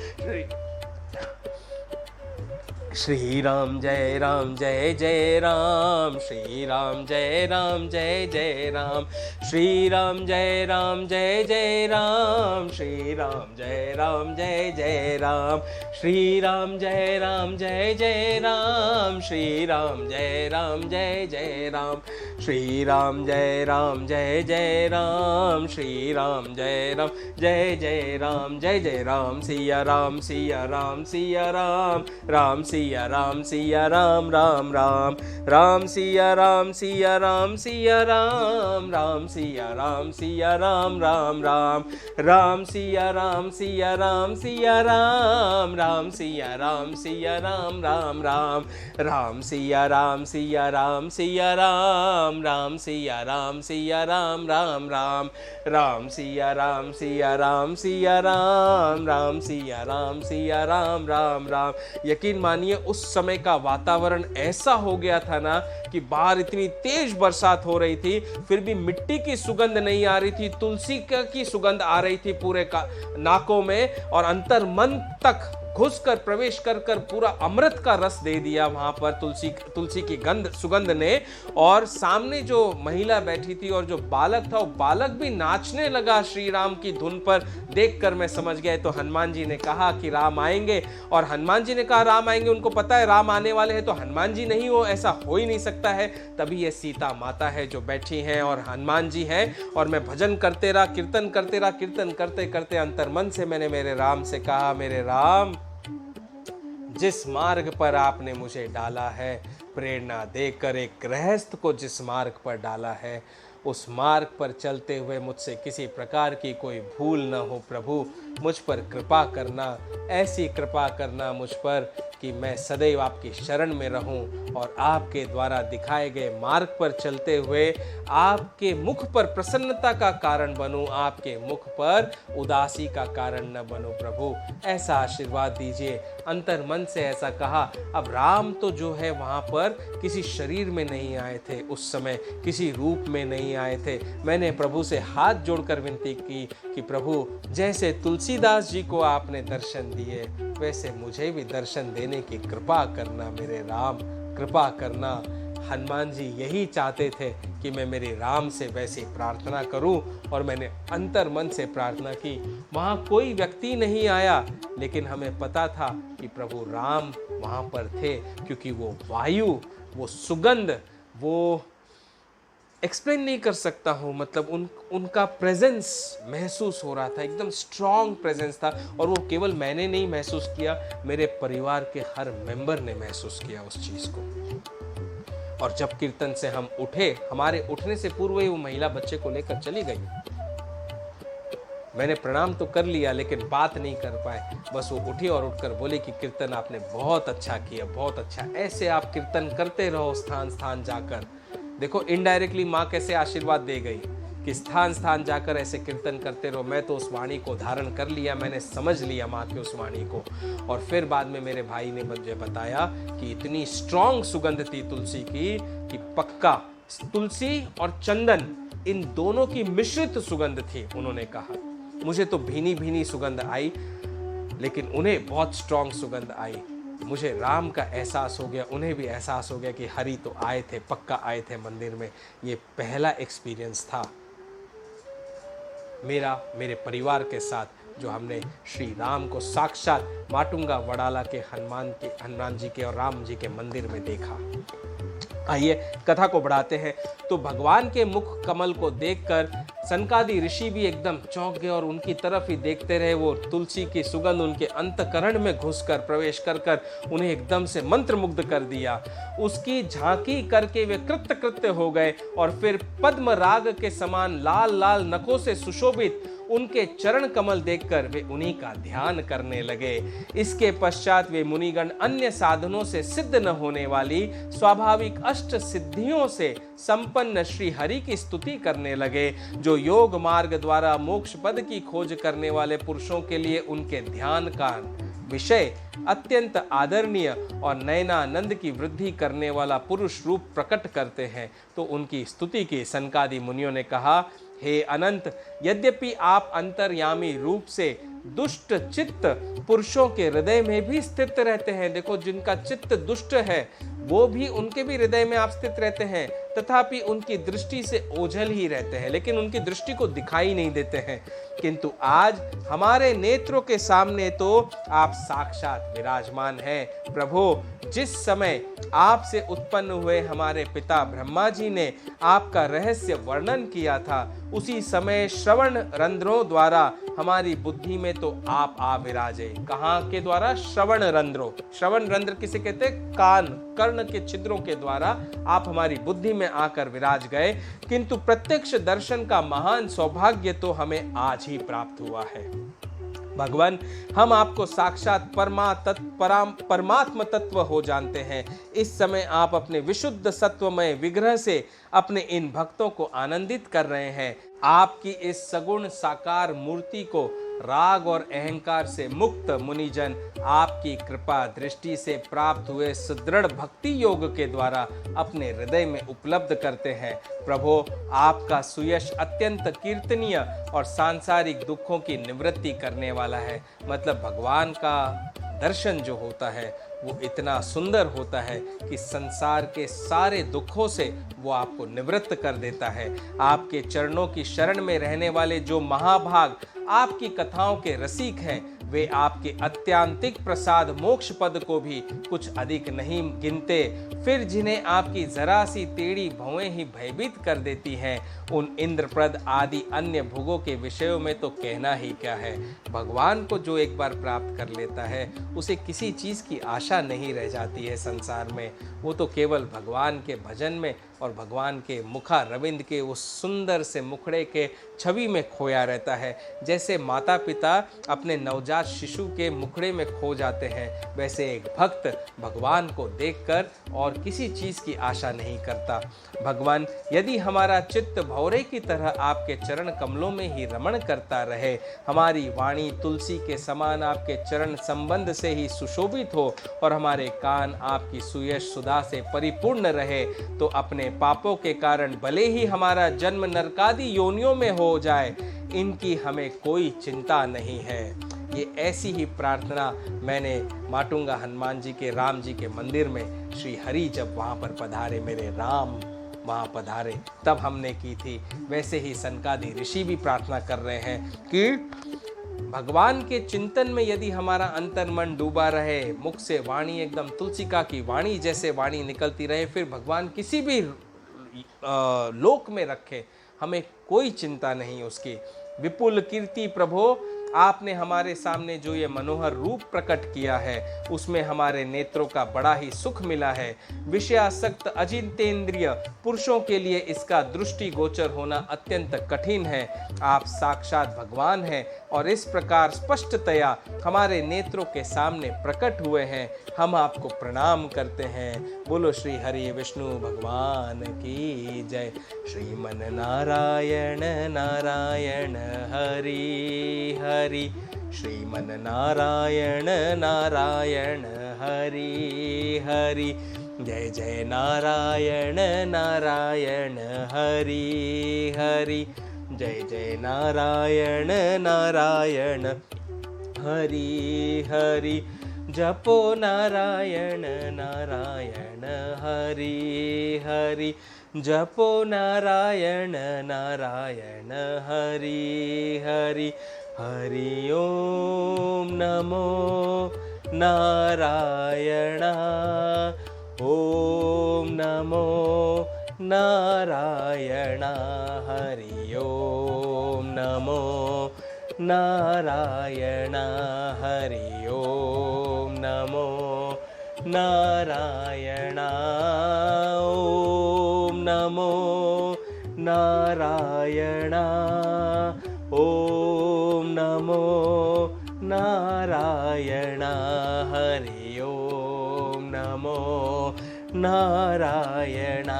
श्री राम जय राम जय जय राम, श्री राम जय राम जय जय राम, श्री राम जय राम जय जय राम, श्री राम जय राम जय जय राम, श्री राम जय राम जय जय राम, श्री राम जय राम जय जय राम, श्री राम जय राम जय जय राम, श्री राम जय राम जय जय राम, जय जय राम सिया राम सिया राम सिया राम, राम सिया राम सिया राम राम राम, राम सिया राम सिया राम सिया राम, राम सिया राम सिया राम राम राम, राम सिया राम सिया राम सिया राम, राम सिया राम सिया राम राम राम, राम सिया राम सिया राम सिया राम, राम सिया राम सिया राम राम राम, राम सिया राम सिया राम सिया राम, राम सिया राम सिया राम राम राम। यकीन मानिए उस समय का वातावरण ऐसा हो गया था ना कि बाहर इतनी तेज बरसात हो रही थी, फिर भी मिट्टी की सुगंध नहीं आ रही थी, तुलसी की सुगंध आ रही थी पूरे नाकों में, और अंतर मन तक घुसकर प्रवेश कर पूरा अमृत का रस दे दिया वहां पर तुलसी की सुगंध ने। और सामने जो महिला बैठी थी और जो बालक था, वो बालक भी नाचने लगा श्री राम की धुन पर। देखकर मैं समझ गया तो हनुमान जी ने कहा कि राम आएंगे, और हनुमान जी ने कहा राम आएंगे, उनको पता है राम आने वाले हैं, तो हनुमान जी नहीं हो, ऐसा हो ही नहीं सकता है। तभी ये सीता माता है जो बैठी हैं और हनुमान जी हैं। और मैं भजन करते रहा, कीर्तन करते रहा, कीर्तन करते करते अंतर्मन से मैंने मेरे राम से कहा, मेरे राम जिस मार्ग पर आपने मुझे डाला है, प्रेरणा देकर एक गृहस्थ को जिस मार्ग पर डाला है, उस मार्ग पर चलते हुए मुझसे किसी प्रकार की कोई भूल न हो प्रभु, मुझ पर कृपा करना, ऐसी कृपा करना मुझ पर कि मैं सदैव आपकी शरण में रहूं और आपके द्वारा दिखाए गए मार्ग पर चलते हुए आपके मुख पर प्रसन्नता का कारण बनूं, आपके मुख पर उदासी का कारण न बनूं प्रभु, ऐसा आशीर्वाद दीजिए। अंतर मन से ऐसा कहा। अब राम तो जो है वहाँ पर किसी शरीर में नहीं आए थे, उस समय किसी रूप में नहीं आए थे। मैंने प्रभु से हाथ जोड़कर विनती की कि प्रभु जैसे तुलसीदास जी को आपने दर्शन दिए, वैसे मुझे भी दर्शन देने की कृपा करना मेरे राम, कृपा करना। हनुमान जी यही चाहते थे कि मैं मेरे राम से वैसे प्रार्थना करूं, और मैंने अंतर मन से प्रार्थना की। वहाँ कोई व्यक्ति नहीं आया, लेकिन हमें पता था कि प्रभु राम वहाँ पर थे, क्योंकि वो वायु, वो सुगंध, वो एक्सप्लेन नहीं कर सकता हूँ, मतलब उनका प्रेजेंस महसूस हो रहा था, एकदम स्ट्रॉन्ग प्रेजेंस था। और वो केवल मैंने नहीं महसूस किया, मेरे परिवार के हर मेंबर ने महसूस किया उस चीज़ को। और जब कीर्तन से हम उठे, हमारे उठने से पूर्व ही वो महिला बच्चे को लेकर चली गई। मैंने प्रणाम तो कर लिया, लेकिन बात नहीं कर पाए। बस वो उठी और उठकर बोली कि कीर्तन आपने बहुत अच्छा किया, बहुत अच्छा, ऐसे आप कीर्तन करते रहो स्थान स्थान जाकर। देखो इनडायरेक्टली माँ कैसे आशीर्वाद दे गई कि स्थान स्थान जाकर ऐसे कीर्तन करते रहो। मैं तो उस वाणी को धारण कर लिया, मैंने समझ लिया माँ की उस वाणी को। और फिर बाद में मेरे भाई ने मुझे बताया कि इतनी स्ट्रांग सुगंध थी तुलसी की कि पक्का तुलसी और चंदन इन दोनों की मिश्रित सुगंध थी। उन्होंने कहा मुझे तो भीनी भीनी सुगंध आई, लेकिन उन्हें बहुत स्ट्रांग सुगंध आई। मुझे राम का एहसास हो गया, उन्हें भी एहसास हो गया कि हरि तो आए थे, पक्का आए थे मंदिर में। ये पहला एक्सपीरियंस था मेरा मेरे परिवार के साथ, जो हमने श्री राम को साक्षात माटुंगा वडाला के हनुमान जी के और राम जी के मंदिर में देखा। आइए कथा को बढ़ाते हैं। तो भगवान के मुख कमल को देखकर सनकादि ऋषि भी एकदम चौंक गए और उनकी तरफ ही देखते रहे। वो तुलसी की सुगंध उनके अंतकरण में घुसकर प्रवेश कर उन्हें एकदम से मंत्रमुग्ध कर दिया। उसकी झांकी करके वे कृत्य कृत्य हो गए और फिर पद्म राग के समान लाल लाल नखों से सुशोभित उनके चरण कमल देखकर वे उन्हीं का ध्यान करने लगे। इसके पश्चात वे मुनिगण अन्य साधनों से सिद्ध न होने वाली स्वाभाविक अष्ट सिद्धियों से संपन्न श्री हरि की स्तुति करने लगे, जो योग मार्ग द्वारा मोक्ष पद की खोज करने वाले पुरुषों के लिए उनके ध्यान का विषय अत्यंत आदरणीय और नयनानंद की वृद्धि करने वाला पुरुष रूप प्रकट करते हैं। तो उनकी स्तुति की सनकादि मुनियों ने कहा, हे अनंत, यद्यपि आप अंतर्यामी रूप से दुष्ट चित्त पुरुषों के हृदय में भी स्थित रहते हैं। देखो, जिनका चित्त दुष्ट है वो भी, उनके भी हृदय में आप स्थित रहते हैं, तथापि उनकी दृष्टि से ओझल ही रहते हैं, लेकिन उनकी दृष्टि को दिखाई नहीं देते हैं। किंतु आज हमारे नेत्रों के सामने तो आप साक्षात विराजमान हैं। प्रभु, जिस समय आपसे उत्पन्न हुए हमारे पिता ब्रह्मा जी ने आपका रहस्य वर्णन किया था, उसी समय श्रवण रंध्रों द्वारा हमारी बुद्धि में तो आप आ विराजे। कहाँ के द्वारा? श्रवण रंध्रों। श्रवण रंध्र किसे कहते हैं? कान, कर्ण के छिद्रों के द्वारा आप हमारी बुद्धि में आकर विराज गए। किंतु प्रत्यक्ष दर्शन का महान सौभाग्य तो हमें आज ही प्राप्त हुआ है। भगवान, हम आपको साक्षात परमात्म तत्व हो जानते हैं। इस समय आप अपने विशुद्ध सत्वमय विग्रह से अपने इन भक्तों को आनंदित कर रहे हैं। आपकी इस सगुण साकार मूर्ति को राग और अहंकार से मुक्त मुनिजन आपकी कृपा दृष्टि से प्राप्त हुए सुदृढ़ भक्ति योग के द्वारा अपने हृदय में उपलब्ध करते हैं। प्रभो, आपका सुयश अत्यंत कीर्तनीय और सांसारिक दुखों की निवृत्ति करने वाला है। मतलब भगवान का दर्शन जो होता है वो इतना सुंदर होता है कि संसार के सारे दुखों से वो आपको निवृत्त कर देता है। आपके चरणों की शरण में रहने वाले जो महाभाग आपकी कथाओं के रसिक हैं, वे आपके अत्यांतिक प्रसाद मोक्ष पद को भी कुछ अधिक नहीं गिनते। फिर जिन्हें आपकी जरा सी टेढ़ी भौएं ही भयभीत कर देती हैं, उन इंद्रप्रद आदि अन्य भोगों के विषयों में तो कहना ही क्या है। भगवान को जो एक बार प्राप्त कर लेता है, उसे किसी चीज़ की आशा नहीं रह जाती है संसार में। वो तो केवल भगवान के भजन में और भगवान के मुखा रविंद के उस सुंदर से मुखड़े के छवि में खोया रहता है। जैसे माता पिता अपने नवजात शिशु के मुखड़े में खो जाते हैं, वैसे एक भक्त भगवान को देखकर और किसी चीज़ की आशा नहीं करता। भगवान, यदि हमारा चित्त भौरे की तरह आपके चरण कमलों में ही रमण करता रहे, हमारी वाणी तुलसी के समान आपके चरण संबंध से ही सुशोभित हो और हमारे कान आपकी सुयश सुधा से परिपूर्ण रहे, तो अपने पापों के कारण भले ही हमारा जन्म नरकादि योनियों में हो जाए, इनकी हमें कोई चिंता नहीं है। ये ऐसी ही प्रार्थना मैंने माटुंगा हनुमान जी के, राम जी के मंदिर में श्री हरि जब वहाँ पर पधारे, मेरे राम वहाँ पधारे, तब हमने की थी। वैसे ही सनकादि ऋषि भी प्रार्थना कर रहे हैं कि भगवान के चिंतन में यदि हमारा अंतर्मन डूबा रहे, मुख से वाणी एकदम तुलसिका की वाणी जैसे वाणी निकलती रहे, फिर भगवान किसी भी लोक में रखे, हमें कोई चिंता नहीं उसकी। विपुल कीर्ति प्रभो, आपने हमारे सामने जो ये मनोहर रूप प्रकट किया है उसमें हमारे नेत्रों का बड़ा ही सुख मिला है। विषयासक्त अचिंतेंद्रिय पुरुषों के लिए इसका दृष्टि गोचर होना अत्यंत कठिन है। आप साक्षात भगवान हैं और इस प्रकार स्पष्टतया हमारे नेत्रों के सामने प्रकट हुए हैं। हम आपको प्रणाम करते हैं। बोलो श्री हरि विष्णु भगवान की जय। श्रीमन नारायण नारायण हरि हरि, श्रीमन नारायण नारायण हरि हरि, जय जय नारायण नारायण हरि हरि, जय जय नारायण नारायण हरि हरि। जपो नारायण नारायण हरि हरि, जपो नारायण नारायण हरि हरि। हरि ओम नमो नारायण, ओम नमो नारायण। हरि ओम नमो नारायण, हरि ओम नमो नारायण, ओम नमो नारायण, ओम नमो नारायण। हरि ओम नमो नारायण,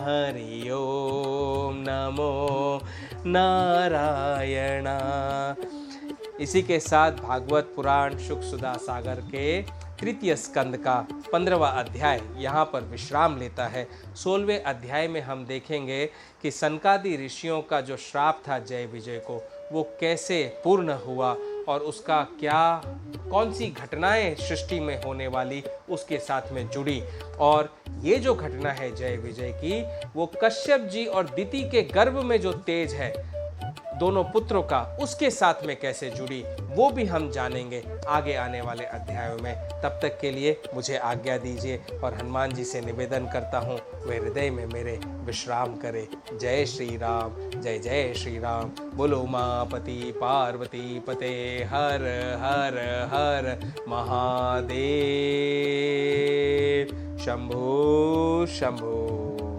हरि ओम नमो नारायण। इसी के साथ भागवत पुराण शुक सुधा सागर के तृतीय स्कंद का 15वां अध्याय यहाँ पर विश्राम लेता है। 16वें अध्याय में हम देखेंगे कि सनकादि ऋषियों का जो श्राप था जय विजय को, वो कैसे पूर्ण हुआ और उसका क्या, कौन सी घटनाएं सृष्टि में होने वाली उसके साथ में जुड़ी। और ये जो घटना है जय विजय की, वो कश्यप जी और दिति के गर्भ में जो तेज है दोनों पुत्रों का, उसके साथ में कैसे जुड़ी, वो भी हम जानेंगे आगे आने वाले अध्यायों में। तब तक के लिए मुझे आज्ञा दीजिए और हनुमान जी से निवेदन करता हूँ वे हृदय में मेरे विश्राम करे। जय श्री राम, जय जय श्री राम। बोलो उमापति पार्वती पते हर हर हर महादेव। शंभो शंभो।